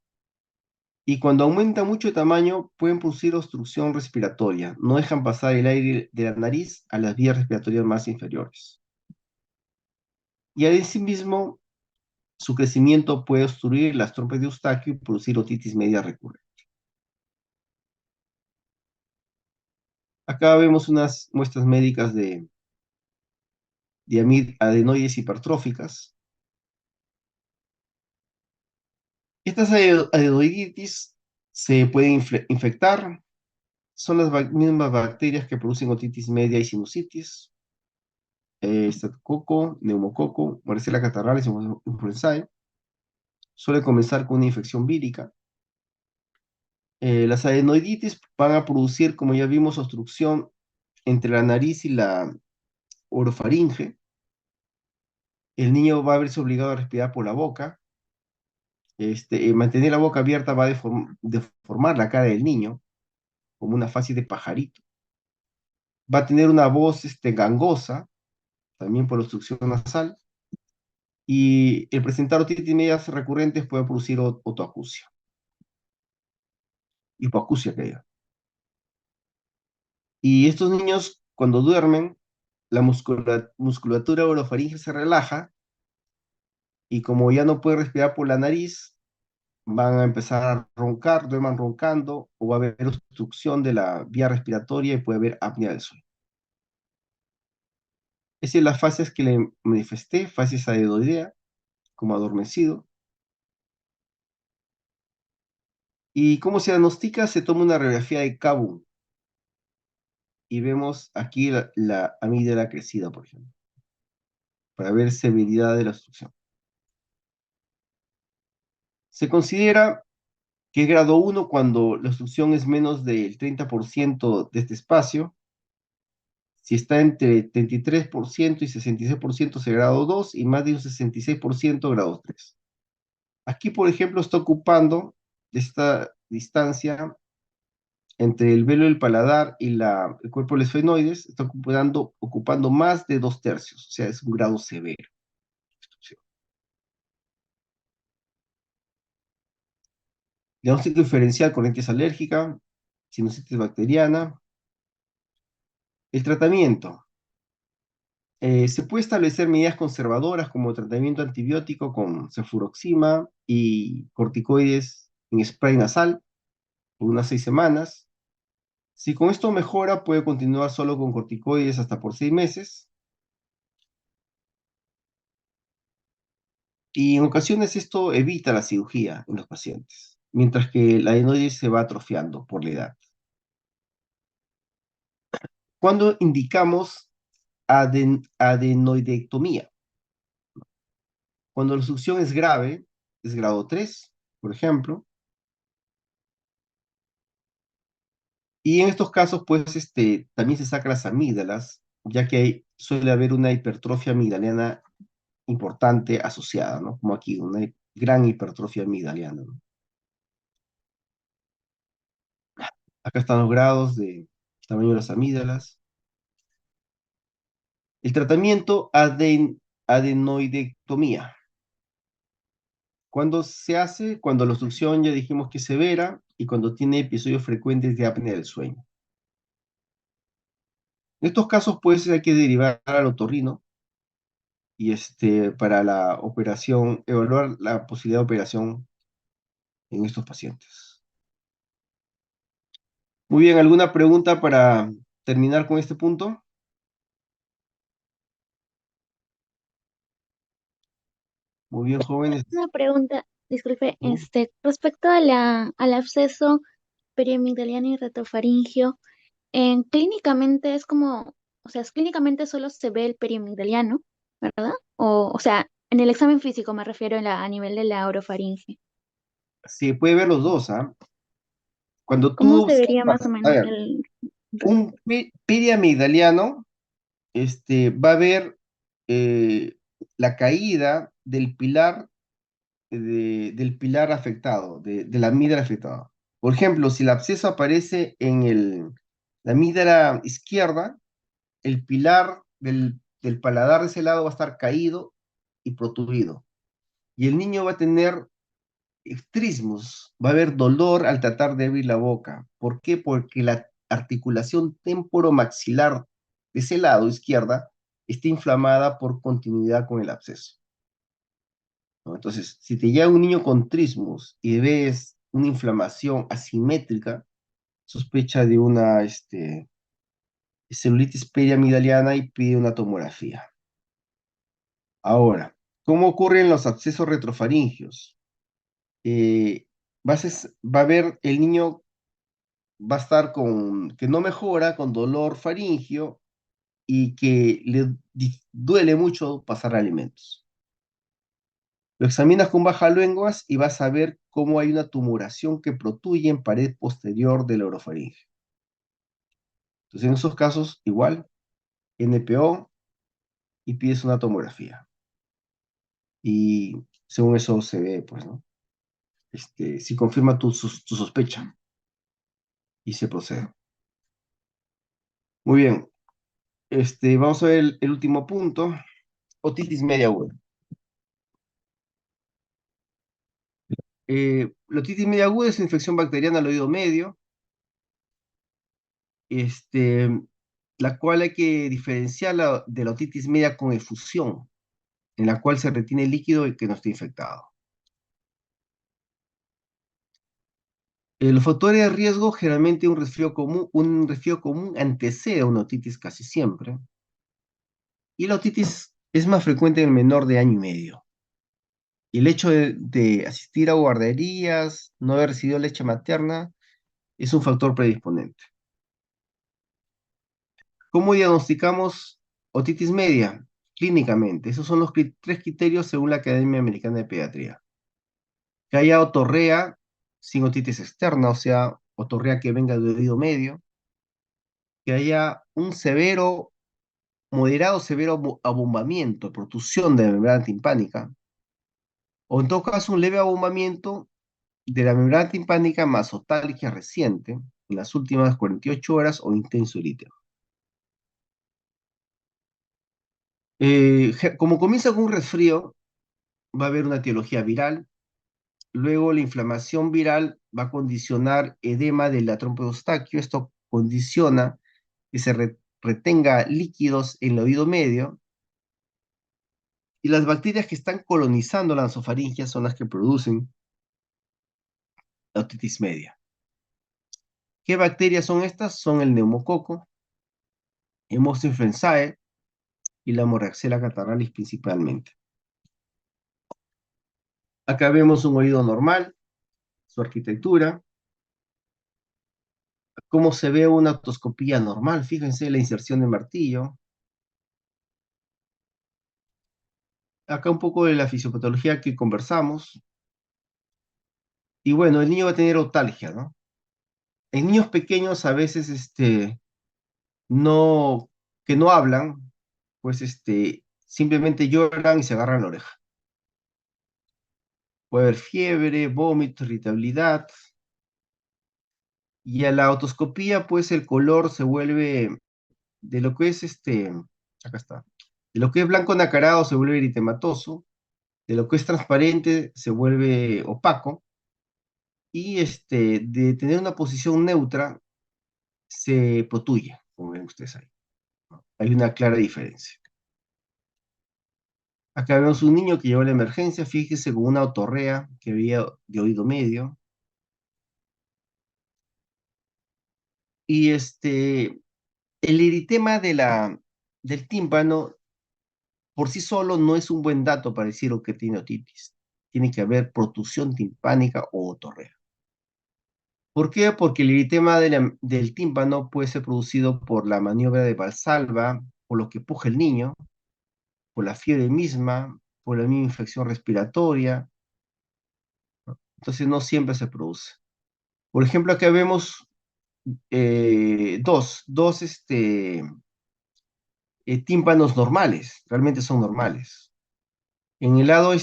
Y cuando aumenta mucho de tamaño, pueden producir obstrucción respiratoria. No dejan pasar el aire de la nariz a las vías respiratorias más inferiores. Y asimismo, su crecimiento puede obstruir las trompas de Eustaquio y producir otitis media recurrente. Acá vemos unas muestras médicas de adenoides hipertróficas. Estas adenoiditis se pueden infectar. Son las mismas bacterias que producen otitis media y sinusitis. Staphylococcus, neumococo, varicela catarrhalis, influenzae. Suele comenzar con una infección vírica. Las adenoiditis van a producir, como ya vimos, obstrucción entre la nariz y la orofaringe. El niño va a verse obligado a respirar por la boca. Mantener la boca abierta va a deformar la cara del niño, como una fase de pajarito. Va a tener una voz gangosa, también por obstrucción nasal. Y el presentar otitis medias recurrentes puede producir otoacusia. Hipoacusia, que diga. Y estos niños, cuando duermen, la musculatura orofaringe se relaja y como ya no puede respirar por la nariz, van a empezar a roncar, duerman roncando, o va a haber obstrucción de la vía respiratoria y puede haber apnea del sueño. Esas son las fases que le manifesté, fases adenoidea, como adormecido. ¿Y cómo se diagnostica? Se toma una radiografía de Kabum y vemos aquí la amígdala crecida, por ejemplo, para ver severidad de la obstrucción. Se considera que es grado 1 cuando la obstrucción es menos del 30% de este espacio. Si está entre 33% y 66% es grado 2 y más de un 66% grado 3. Aquí, por ejemplo, está ocupando esta distancia entre el velo del paladar y el cuerpo de los esfenoides, está ocupando más de 2/3, o sea, es un grado severo. Diagnóstico diferencial con rinitis alérgica, sinusitis bacteriana. El tratamiento. Se puede establecer medidas conservadoras como tratamiento antibiótico con cefuroxima y corticoides en spray nasal por unas 6 semanas. Si con esto mejora, puede continuar solo con corticoides hasta por 6 meses. Y en ocasiones esto evita la cirugía en los pacientes, mientras que la adenoides se va atrofiando por la edad. ¿Cuándo indicamos adenoidectomía? Cuando la obstrucción es grave, es grado 3, por ejemplo, y en estos casos, pues, también se sacan las amígdalas, ya que suele haber una hipertrofia amigdaliana importante asociada, ¿no? Como aquí, una gran hipertrofia amigdaliana, ¿no? Acá están los grados de tamaño de las amígdalas. El tratamiento adenoidectomía. ¿Cuándo se hace? Cuando la obstrucción ya dijimos que es severa y cuando tiene episodios frecuentes de apnea del sueño. En estos casos, pues, hay que derivar al otorrino y para la operación, evaluar la posibilidad de operación en estos pacientes. Muy bien, ¿alguna pregunta para terminar con este punto? Muy bien, jóvenes. Una pregunta, disculpe, ¿No? respecto al absceso periamigdaliano y retrofaringio, clínicamente es como, o sea, clínicamente solo se ve el periamigdaliano, ¿verdad? O sea, en el examen físico me refiero a nivel de la orofaringe. Se puede ver los dos, ¿ah? Cuando ¿Cómo tú se vería más o observas, a menos ver, el un periamigdaliano, va a ver eh, la caída del pilar, del pilar afectado, de la amígdala afectada. Por ejemplo, si el absceso aparece en la amígdala izquierda, el pilar del paladar de ese lado va a estar caído y protruido. Y el niño va a tener ictrismos, va a haber dolor al tratar de abrir la boca. ¿Por qué? Porque la articulación temporomaxilar de ese lado izquierda está inflamada por continuidad con el absceso, ¿no? Entonces, si te llega un niño con trismos y ves una inflamación asimétrica, sospecha de una celulitis periamigdaliana y pide una tomografía. Ahora, ¿cómo ocurren los abscesos retrofaringios? Eh, va a ver el niño va a estar que no mejora, con dolor faringio y que le duele mucho pasar alimentos. Lo examinas con baja lenguas y vas a ver cómo hay una tumoración que protruye en pared posterior de la orofaringe. Entonces, en esos casos, igual, NPO y pides una tomografía. Y según eso se ve, pues, ¿no? Si confirma tu sospecha y se procede. Muy bien. Vamos a ver el último punto. Otitis media aguda. La otitis media aguda es una infección bacteriana al oído medio, este, la cual hay que diferenciarla de la otitis media con efusión, en la cual se retiene líquido y que no está infectado. Los factores de riesgo, generalmente un resfrío común antecede a una otitis casi siempre, y la otitis es más frecuente en el menor de año y medio. Y el hecho de asistir a guarderías, no haber recibido leche materna, es un factor predisponente. ¿Cómo diagnosticamos otitis media? Clínicamente. Esos son los 3 criterios según la Academia Americana de Pediatría. Que haya otorrea sin otitis externa, o sea, otorrea que venga de oído medio. Que haya un severo moderado severo abombamiento, protrusión de la membrana timpánica, o en todo caso un leve abombamiento de la membrana timpánica masotálgica reciente en las últimas 48 horas o intenso eritema. Como comienza con un resfrío, va a haber una etiología viral. Luego la inflamación viral va a condicionar edema del trompa de Eustaquio. Esto condiciona que se retenga líquidos en el oído medio. Y las bacterias que están colonizando la nasofaringe son las que producen la otitis media. ¿Qué bacterias son estas? Son el neumococo, Haemophilus influenzae y la Moraxella catarrhalis principalmente. Acá vemos un oído normal, su arquitectura, cómo se ve una otoscopía normal. Fíjense la inserción de martillo. Acá un poco de la fisiopatología que conversamos. Y bueno, el niño va a tener otalgia, ¿no? En niños pequeños a veces no, que no hablan, pues simplemente lloran y se agarran la oreja. Puede haber fiebre, vómito, irritabilidad. Y a la otoscopía, pues el color se vuelve de lo que es acá está, de lo que es blanco nacarado se vuelve eritematoso, de lo que es transparente se vuelve opaco, y de tener una posición neutra se protuye, como ven ustedes ahí, ¿no? Hay una clara diferencia. Acá vemos un niño que llegó a la emergencia, fíjese, con una otorrea que había de oído medio, y el eritema del tímpano por sí solo no es un buen dato para decir que tiene otitis. Tiene que haber protrusión timpánica o otorrea. ¿Por qué? Porque el eritema del tímpano puede ser producido por la maniobra de Valsalva, por lo que puja el niño, por la fiebre misma, por la misma infección respiratoria. Entonces no siempre se produce. Por ejemplo, acá vemos dos tímpanos normales, realmente son normales. En el lado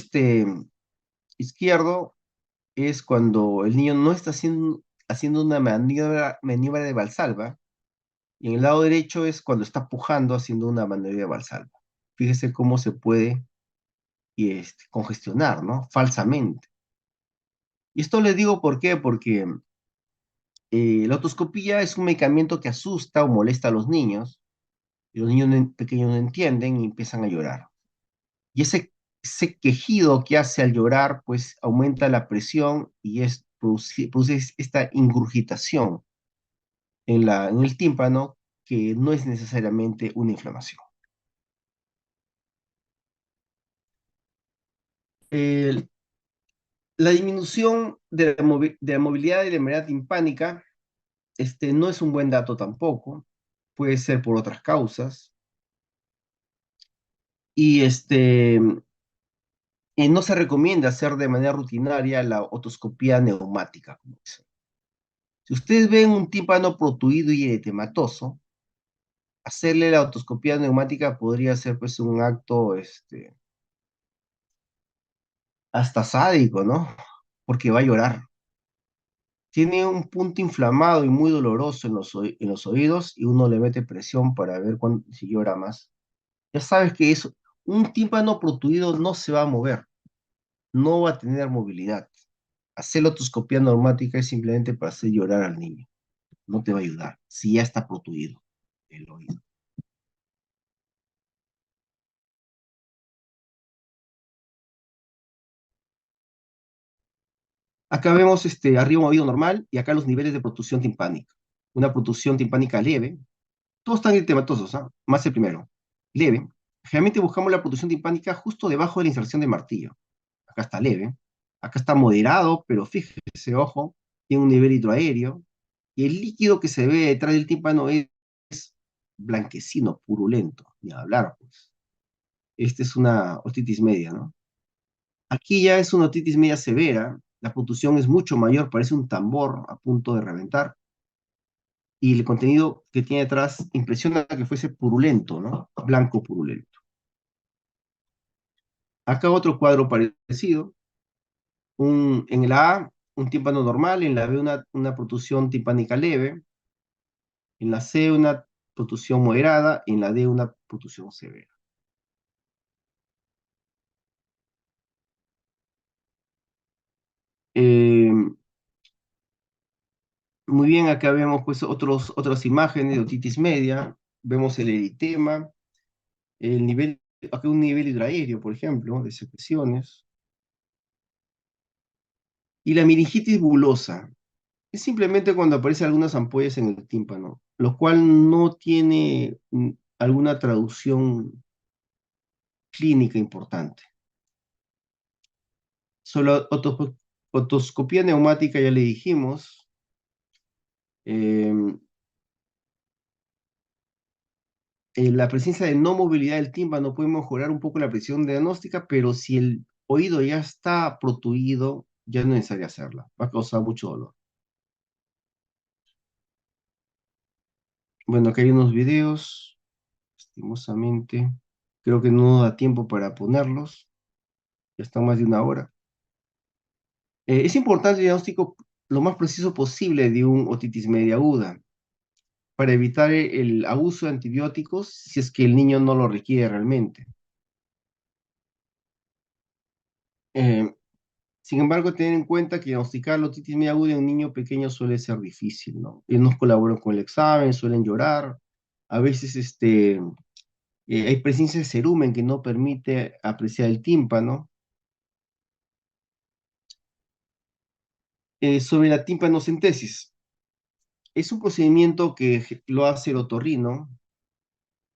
izquierdo es cuando el niño no está haciendo una maniobra de Valsalva, y en el lado derecho es cuando está pujando haciendo una maniobra de Valsalva. Fíjese cómo se puede congestionar, ¿no? Falsamente. Y esto le digo por qué, porque la otoscopía es un medicamento que asusta o molesta a los niños, y los niños pequeños no entienden y empiezan a llorar. Y ese quejido que hace al llorar, pues aumenta la presión y produce esta ingurgitación en el tímpano, que no es necesariamente una inflamación. El- la disminución de la movilidad de la membrana timpánica no es un buen dato tampoco, puede ser por otras causas, y no se recomienda hacer de manera rutinaria la otoscopía neumática, como dicen. Si ustedes ven un tímpano protuido y edetematoso, hacerle la otoscopía neumática podría ser pues un acto hasta sádico, ¿no? Porque va a llorar. Tiene un punto inflamado y muy doloroso en los oídos, y uno le mete presión para ver si llora más. Ya sabes que un tímpano protuido no se va a mover, no va a tener movilidad. Hacer la otoscopía neumática es simplemente para hacer llorar al niño. No te va a ayudar si ya está protuido el oído. Acá vemos arriba un oído normal y acá los niveles de protrusión timpánica. Una protrusión timpánica leve. Todos están eritematosos, ¿ah? Más el primero. Leve. Generalmente buscamos la protrusión timpánica justo debajo de la inserción de martillo. Acá está leve. Acá está moderado, pero fíjese, ojo, tiene un nivel hidroaéreo. Y el líquido que se ve detrás del tímpano es blanquecino, purulento. Ni hablar, pues. Esta es una otitis media, ¿no? Aquí ya es una otitis media severa, la protrusión es mucho mayor, parece un tambor a punto de reventar. y el contenido que tiene detrás impresiona que fuese purulento, ¿no? Blanco purulento. Acá otro cuadro parecido. En la A, un tímpano normal, en la B una protusión timpánica leve, en la C una protusión moderada, en la D una protusión severa. Eh, Muy bien, acá vemos pues otras imágenes de otitis media, vemos el eritema, el nivel, acá un nivel hidraéreo, por ejemplo, de secreciones, y la meningitis bulosa. Es simplemente cuando aparecen algunas ampollas en el tímpano, lo cual no tiene alguna traducción clínica importante. Solo otoscopía neumática ya le dijimos. eh, la presencia de no movilidad del tímpano puede mejorar un poco la precisión diagnóstica, pero si el oído ya está protuido, ya no es necesario hacerla. Va a causar mucho dolor. Bueno, acá hay unos videos, lastimosamente. Creo que no da tiempo para ponerlos. Ya está más de una hora. Es importante el diagnóstico lo más preciso posible de un otitis media aguda para evitar el abuso de antibióticos si es que el niño no lo requiere realmente. Eh, Sin embargo, tener en cuenta que diagnosticar la otitis media aguda en un niño pequeño suele ser difícil, ¿no? Ellos no colaboran con el examen, suelen llorar. A veces hay presencia de cerumen que no permite apreciar el tímpano. Sobre la tímpanocentesis, es un procedimiento que lo hace el otorrino.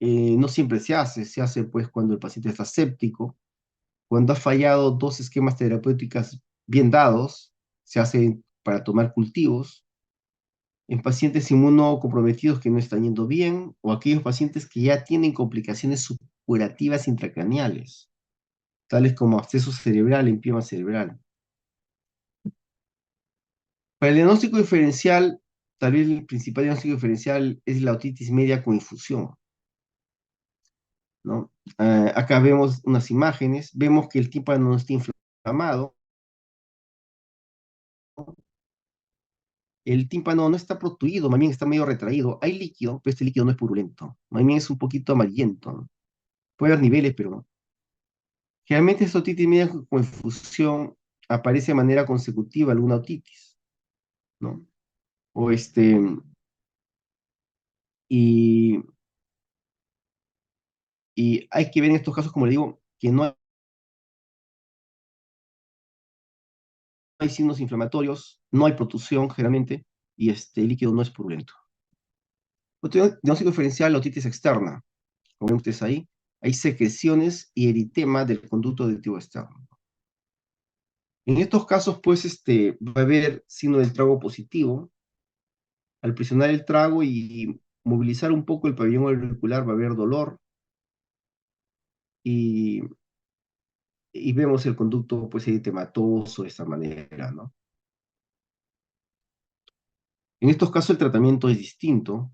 No siempre se hace pues cuando el paciente está séptico, cuando ha fallado dos esquemas terapéuticos bien dados, se hace para tomar cultivos, en pacientes inmunocomprometidos que no están yendo bien, o aquellos pacientes que ya tienen complicaciones supurativas intracraneales, tales como absceso cerebral, empiema cerebral. Para el diagnóstico diferencial, tal vez el principal diagnóstico diferencial es la otitis media con infusión, ¿no? Acá vemos unas imágenes, vemos que el tímpano no está inflamado, el tímpano no está protuido, más bien está medio retraído, hay líquido, pero este líquido no es purulento, más bien es un poquito amarillento, ¿no? Puede haber niveles, pero no. Generalmente esta otitis media con infusión aparece de manera consecutiva alguna otitis, ¿no? O y, y hay que ver en estos casos, como le digo, que no hay signos inflamatorios, no hay protusión generalmente, y este líquido no es purulento. Otro diagnóstico diferencial, la otitis externa, como ven ustedes ahí, hay secreciones y eritema del conducto auditivo externo. En estos casos, pues, va a haber signo del trago positivo. Al presionar el trago y movilizar un poco el pabellón auricular va a haber dolor y, y vemos el conducto, pues, eritematoso de esta manera, ¿no? En estos casos el tratamiento es distinto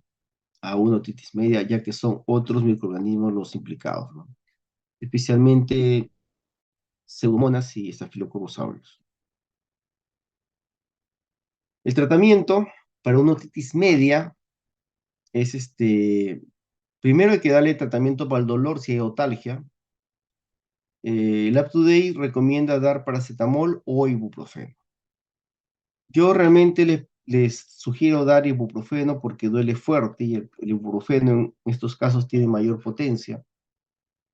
a una otitis media, ya que son otros microorganismos los implicados, ¿no? Especialmente pseudomonas y estafilococcus aureus. El tratamiento para una otitis media es primero hay que darle tratamiento para el dolor si hay otalgia. El UpToDate recomienda dar paracetamol o ibuprofeno. Yo realmente les sugiero dar ibuprofeno porque duele fuerte y el ibuprofeno en estos casos tiene mayor potencia,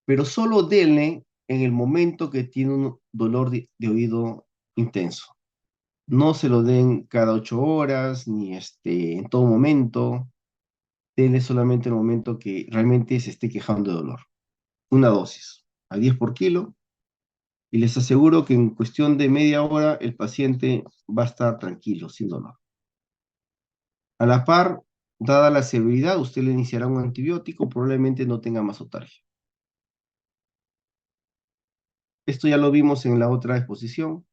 pero solo denle en el momento que tiene un dolor de oído intenso. No se lo den cada 8 horas ni en todo momento. Denle solamente en el momento que realmente se esté quejando de dolor. Una dosis, a 10 por kilo, y les aseguro que en cuestión de media hora el paciente va a estar tranquilo, sin dolor. A la par, dada la severidad, usted le iniciará un antibiótico, probablemente no tenga masotargia. Esto ya lo vimos en la otra exposición.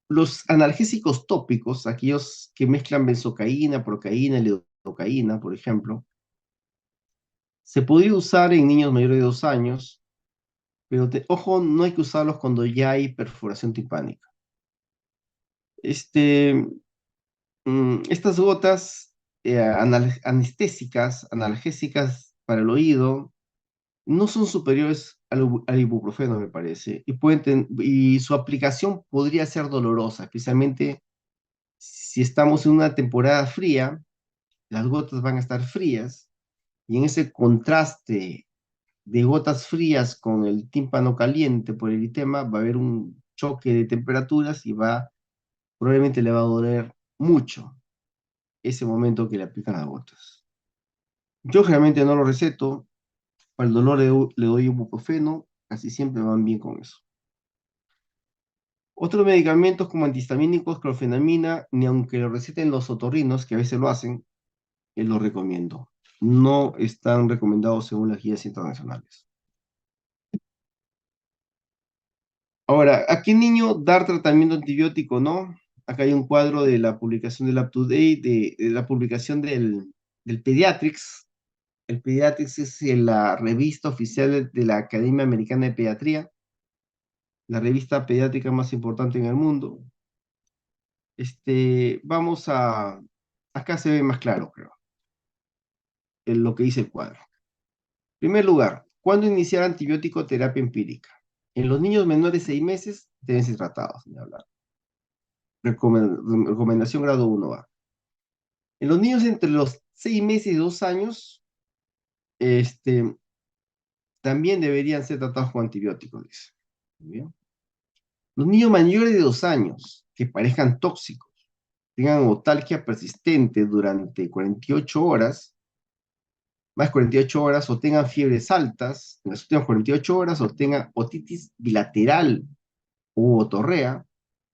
Los analgésicos tópicos, aquellos que mezclan benzocaína, procaína, lidocaína, por ejemplo, se podría usar en niños mayores de 2 años, pero ojo, no hay que usarlos cuando ya hay perforación timpánica. Este, estas gotas anestésicas, analgésicas para el oído, no son superiores al ibuprofeno, me parece, y su aplicación podría ser dolorosa, especialmente si estamos en una temporada fría, las gotas van a estar frías, y en ese contraste de gotas frías con el tímpano caliente por el eritema, va a haber un choque de temperaturas y probablemente le va a doler mucho ese momento que le aplican las gotas. Yo generalmente no lo receto, para el dolor le doy ibuprofeno, casi siempre van bien con eso. Otros medicamentos como antihistamínicos, clorfenamina, ni aunque lo receten los otorrinos, que a veces lo hacen, los recomiendo. No están recomendados según las guías internacionales. Ahora, ¿a qué niño dar tratamiento antibiótico no? Acá hay un cuadro de la publicación del UpToDate, de la publicación del Pediatrics. El Pediatrics es la revista oficial de la Academia Americana de Pediatría, la revista pediátrica más importante en el mundo. Acá se ve más claro, creo, en lo que dice el cuadro. En primer lugar, ¿cuándo iniciar antibiótico terapia empírica? En los niños menores de 6 meses deben ser tratados, ni hablar. Recomendación grado 1A. En los niños entre los 6 meses y 2 años, también deberían ser tratados con antibióticos, dice. Muy bien. Los niños mayores de 2 años que parezcan tóxicos, tengan otalgia persistente durante 48 horas, más 48 horas, o tengan fiebres altas en las últimas 48 horas, o tengan otitis bilateral u otorrea,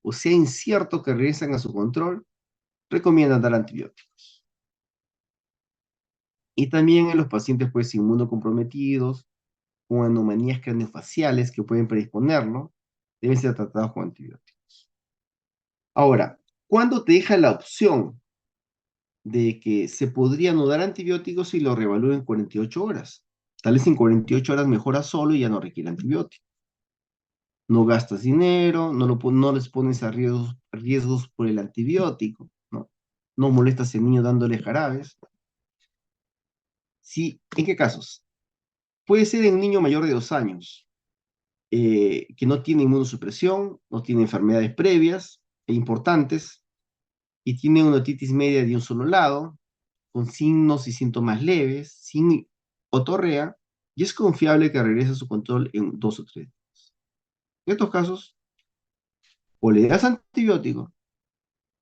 o sea incierto que regresen a su control, recomiendan dar antibióticos. Y también en los pacientes pues inmunocomprometidos, con anomalías craneofaciales que pueden predisponerlo, deben ser tratados con antibióticos. Ahora, ¿cuándo te deja la opción de que se podría no dar antibióticos si lo reevalúen en 48 horas? Tal vez en 48 horas mejora solo y ya no requiere antibiótico. No gastas dinero, no les pones a riesgos por el antibiótico, ¿no? No molestas al niño dándole jarabes. Sí, ¿en qué casos? Puede ser en un niño mayor de 2 años, que no tiene inmunosupresión, no tiene enfermedades previas e importantes, y tiene una otitis media de un solo lado, con signos y síntomas leves, sin otorrea, y es confiable que regrese a su control en 2 o 3 días. En estos casos, o le das antibiótico,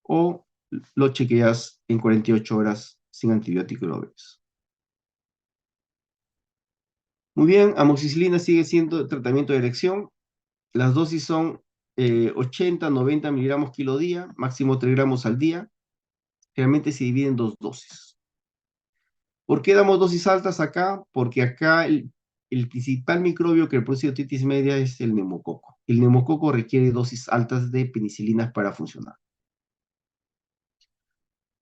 o lo chequeas en 48 horas sin antibiótico y lo ves. Muy bien, amoxicilina sigue siendo tratamiento de elección. Las dosis son 80, 90 miligramos kilo día, máximo 3 gramos al día. Generalmente se divide en 2 dosis. ¿Por qué damos dosis altas acá? Porque acá el principal microbio que produce otitis media es el neumococo. El neumococo requiere dosis altas de penicilinas para funcionar.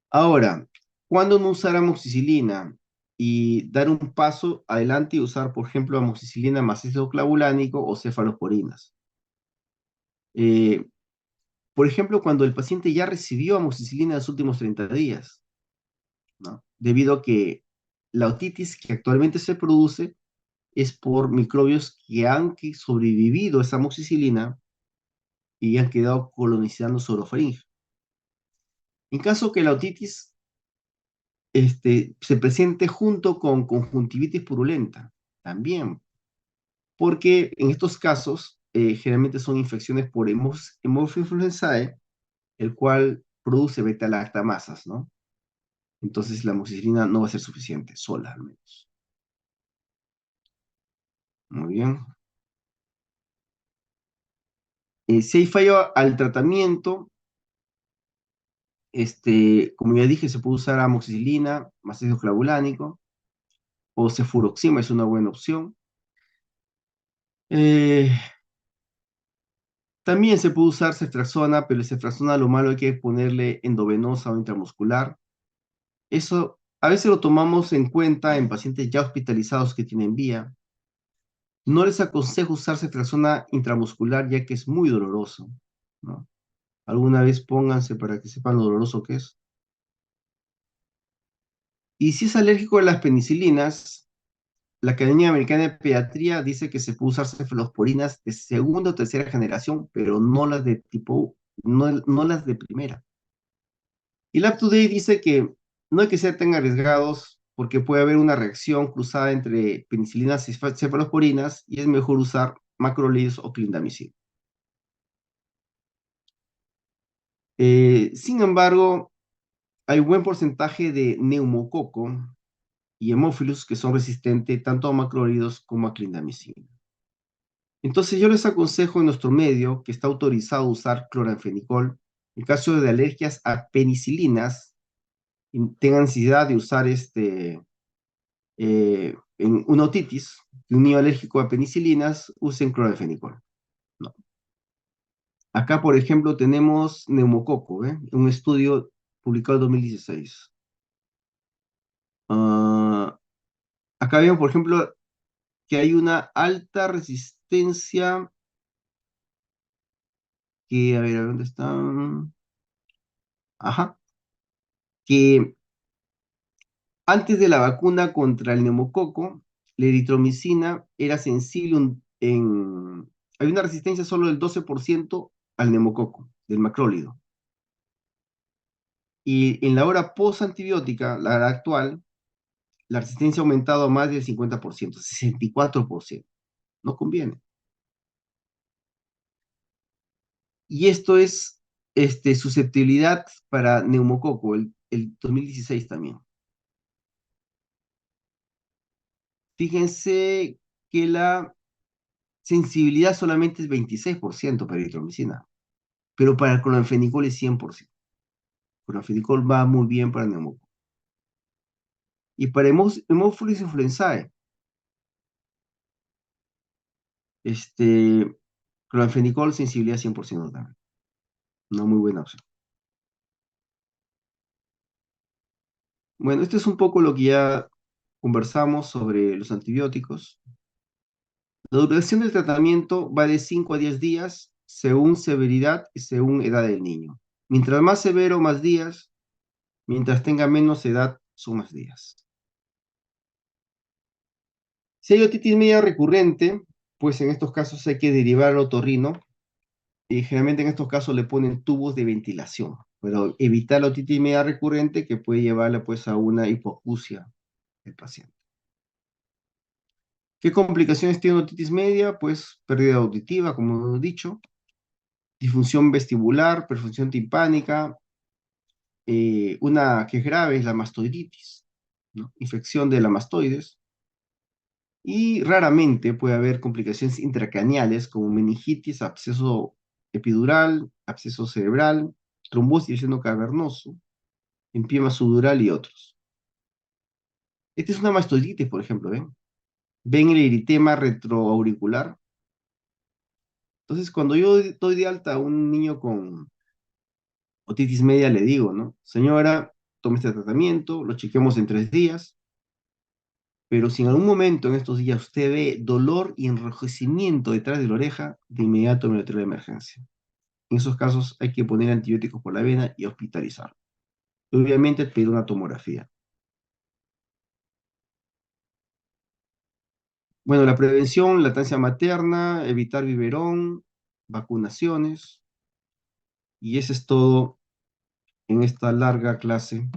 Ahora, ¿cuándo no usar amoxicilina? Y dar un paso adelante y usar, por ejemplo, amoxicilina más ácido clavulánico o cefalosporinas. Eh, por ejemplo, cuando el paciente ya recibió amoxicilina en los últimos 30 días, ¿no? Debido a que la otitis que actualmente se produce es por microbios que han sobrevivido a esa amoxicilina y han quedado colonizando su orofaringe. En caso que la otitis se presente junto con conjuntivitis purulenta, también, porque en estos casos generalmente son infecciones por Haemophilus influenzae, el cual produce beta-lactamasas, ¿no? Entonces la amoxicilina no va a ser suficiente, sola al menos. Muy bien. Si hay fallo al tratamiento, como ya dije, se puede usar amoxicilina, más ácido clavulánico, o cefuroxima es una buena opción. Eh, También se puede usar ceftriaxona, pero el ceftriaxona lo malo hay que ponerle endovenosa o intramuscular. Eso a veces lo tomamos en cuenta en pacientes ya hospitalizados que tienen vía. No les aconsejo usar ceftriaxona intramuscular ya que es muy doloroso, ¿no? Alguna vez pónganse para que sepan lo doloroso que es. Y si es alérgico a las penicilinas, la Academia Americana de Pediatría dice que se puede usar cefalosporinas de segunda o tercera generación, pero no las de tipo, no las de primera. Y Lab Today dice que no hay que ser tan arriesgados porque puede haber una reacción cruzada entre penicilinas y cefalosporinas y es mejor usar macrolides o clindamicina. Sin embargo, hay un buen porcentaje de neumococo y hemófilos que son resistentes tanto a macrolidos como a clindamicina. Entonces yo les aconsejo en nuestro medio que está autorizado a usar cloranfenicol en caso de alergias a penicilinas y tengan necesidad de usar en una otitis, de un niño alérgico a penicilinas, usen cloranfenicol. No. Acá, por ejemplo, tenemos neumococo, un estudio publicado en 2016. Acá vemos, por ejemplo, que hay una alta resistencia que, a ver, ¿dónde están? Ajá, que antes de la vacuna contra el neumococo, la eritromicina era sensible hay una resistencia solo del 12% al neumococo, del macrólido. Y en la hora post-antibiótica, la hora actual, la resistencia ha aumentado a más del 50%, 64%. No conviene. Y esto es susceptibilidad para neumococo, el 2016 también. Fíjense que la sensibilidad solamente es 26% para eritromicina, pero para el cloranfenicol es 100%. El cloranfenicol va muy bien para el neumococo. Y para Haemophilus influenzae, cloranfenicol sensibilidad 100% también. Una muy buena opción. Bueno, esto es un poco lo que ya conversamos sobre los antibióticos. La duración del tratamiento va de 5 a 10 días según severidad y según edad del niño. Mientras más severo, más días. Mientras tenga menos edad, son más días. Si hay otitis media recurrente, pues en estos casos hay que derivar al otorrino y generalmente en estos casos le ponen tubos de ventilación, pero evitar la otitis media recurrente que puede llevarle pues a una hipoacusia del paciente. ¿Qué complicaciones tiene otitis media? Pues pérdida auditiva, como hemos dicho, disfunción vestibular, perfusión timpánica, una que es grave es la mastoiditis, ¿no? Infección de la mastoides, y raramente puede haber complicaciones intracraneales como meningitis, absceso epidural, absceso cerebral, trombosis del seno cavernoso, empiema subdural y otros. Esta es una mastoiditis, por ejemplo, ¿ven? ¿Ven el eritema retroauricular? Entonces, cuando yo doy de alta a un niño con otitis media, le digo, ¿no? Señora, tome este tratamiento, lo chequeamos en 3 días, pero si en algún momento en estos días usted ve dolor y enrojecimiento detrás de la oreja, de inmediato me lo trae de emergencia. En esos casos hay que poner antibióticos por la vena y hospitalizar. Y obviamente pedir una tomografía. Bueno, la prevención, lactancia materna, evitar biberón, vacunaciones, y eso es todo en esta larga clase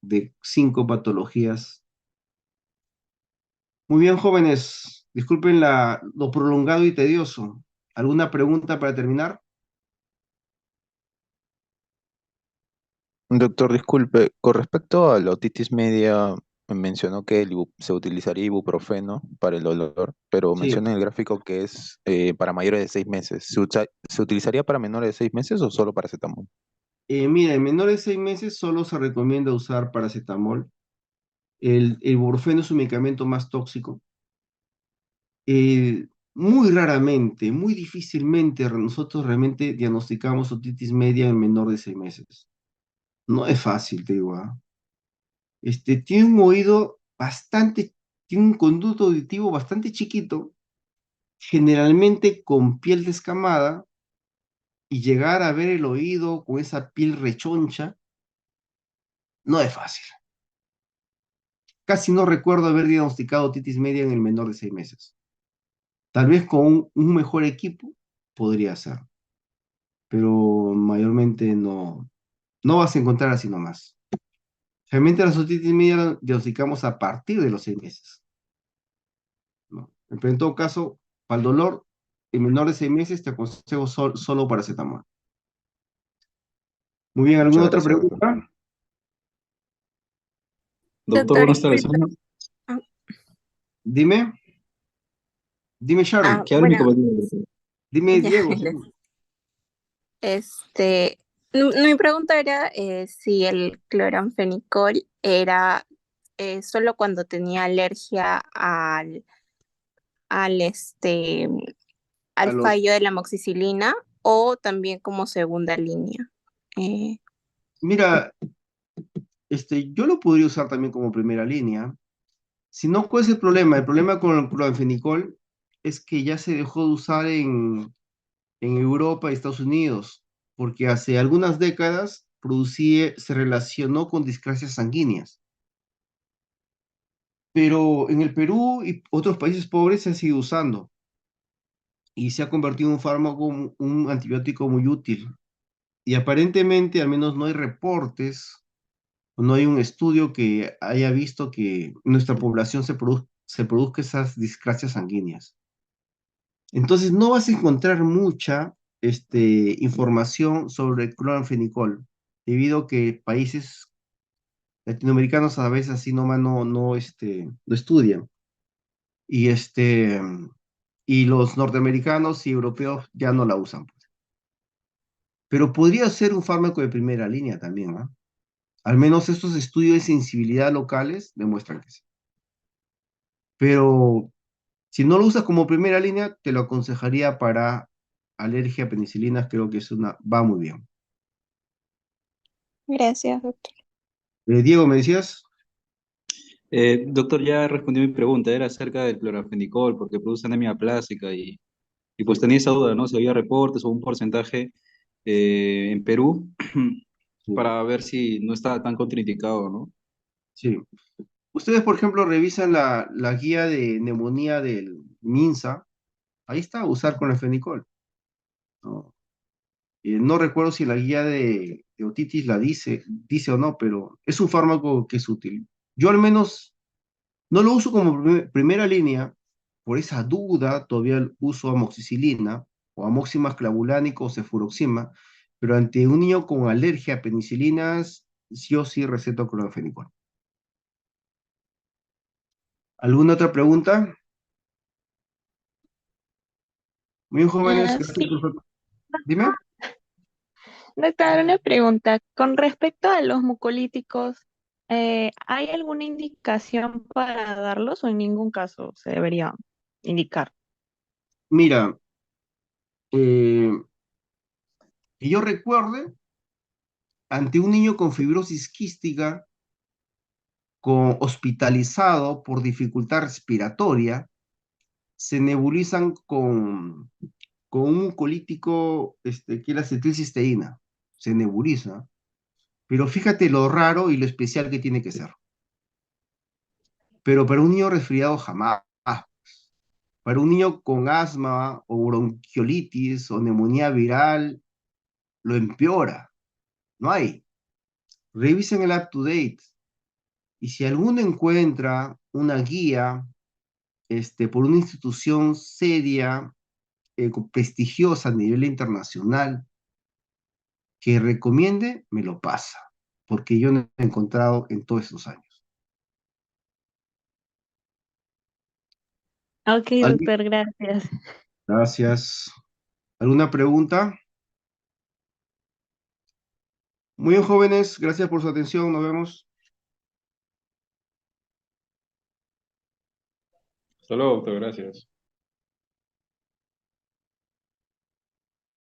de 5 patologías. Muy bien, jóvenes, disculpen lo prolongado y tedioso. ¿Alguna pregunta para terminar? Doctor, disculpe, con respecto a la otitis media, mencionó que se utilizaría ibuprofeno para el dolor, pero Sí. menciona en el gráfico que es para mayores de 6 meses. ¿Se utilizaría para menores de 6 meses o solo paracetamol? Mira, en menores de 6 meses solo se recomienda usar paracetamol. El ibuprofeno es un medicamento más tóxico. muy raramente, muy difícilmente nosotros realmente diagnosticamos otitis media en menor de 6 meses. No es fácil, te digo, ¿ah? Tiene un oído bastante, tiene un conducto auditivo bastante chiquito, generalmente con piel descamada, y llegar a ver el oído con esa piel rechoncha, no es fácil. Casi no recuerdo haber diagnosticado otitis media en el menor de 6 meses. Tal vez con un mejor equipo podría ser, pero mayormente no vas a encontrar así nomás. Realmente la otitis media la diagnosticamos a partir de los 6 meses, ¿no? Pero en todo caso, para el dolor, en menor de 6 meses te aconsejo solo paracetamol. Muy bien, Muchas ¿alguna otra gracias, doctor. pregunta? Doctor, Buenas tardes. ah, Dime, dime Sharon, Que hable mi bueno, compañero, doctor. dime ya, Diego. este, mi pregunta era si el cloranfenicol era solo cuando tenía alergia al, este, A al los, fallo de la amoxicilina o también como segunda línea. Eh, mira, yo lo podría usar también como primera línea. Si no, ¿cuál es el problema? El problema con el cloranfenicol es que ya se dejó de usar en Europa y Estados Unidos, porque hace algunas décadas se relacionó con discrasias sanguíneas. Pero en el Perú y otros países pobres se ha seguido usando y se ha convertido en un fármaco, un antibiótico muy útil. Y aparentemente, al menos no hay reportes, o no hay un estudio que haya visto que en nuestra población se produzca esas discrasias sanguíneas. Entonces, no vas a encontrar mucha información sobre el cloranfenicol, debido a que países latinoamericanos a veces así nomás no estudian. Y, y los norteamericanos y europeos ya no la usan, pues. Pero podría ser un fármaco de primera línea también, ¿no? Al menos estos estudios de sensibilidad locales demuestran que sí. Pero si no lo usas como primera línea, te lo aconsejaría para alergia a penicilinas, creo que va muy bien. gracias, doctor. Diego, ¿me decías? Doctor, ya respondió mi pregunta, era acerca del cloranfenicol, porque produce anemia plástica y pues Sí, tenía esa duda, ¿no? Si había reportes o un porcentaje en Perú sí, para ver si no estaba tan contraindicado, ¿no? sí. Ustedes, por ejemplo, revisan la guía de neumonía del MINSA, ahí está, usar con el fenicol, ¿no? No recuerdo si la guía de otitis la dice o no, pero es un fármaco que es útil. Yo al menos no lo uso como primera línea, por esa duda todavía uso amoxicilina o amoxicillin clavulánico o cefuroxima, pero ante un niño con alergia a penicilinas, yo sí receto clorofenicol. ¿Alguna otra pregunta? Muy bien, jóvenes, gracias Sí, Dime. doctor, una pregunta. Con respecto a los mucolíticos, ¿hay alguna indicación para darlos o en ningún caso se debería indicar? Mira, que yo recuerde, ante un niño con fibrosis quística, hospitalizado por dificultad respiratoria, se nebulizan con un mucolítico que es la acetilcisteína. Se nebuliza. Pero fíjate lo raro y lo especial que tiene que ser. Pero para un niño resfriado jamás. Para un niño con asma o bronquiolitis o neumonía viral, lo empeora. No hay. Revisen el up-to-date. Y si alguno encuentra una guía por una institución seria, prestigiosa a nivel internacional, que recomiende, me lo pasa, porque yo no he encontrado en todos estos años. Ok, ¿Alguien? doctor, gracias. Gracias. ¿Alguna pregunta? Muy bien, jóvenes, gracias por su atención, nos vemos. Hasta luego, doctor, gracias.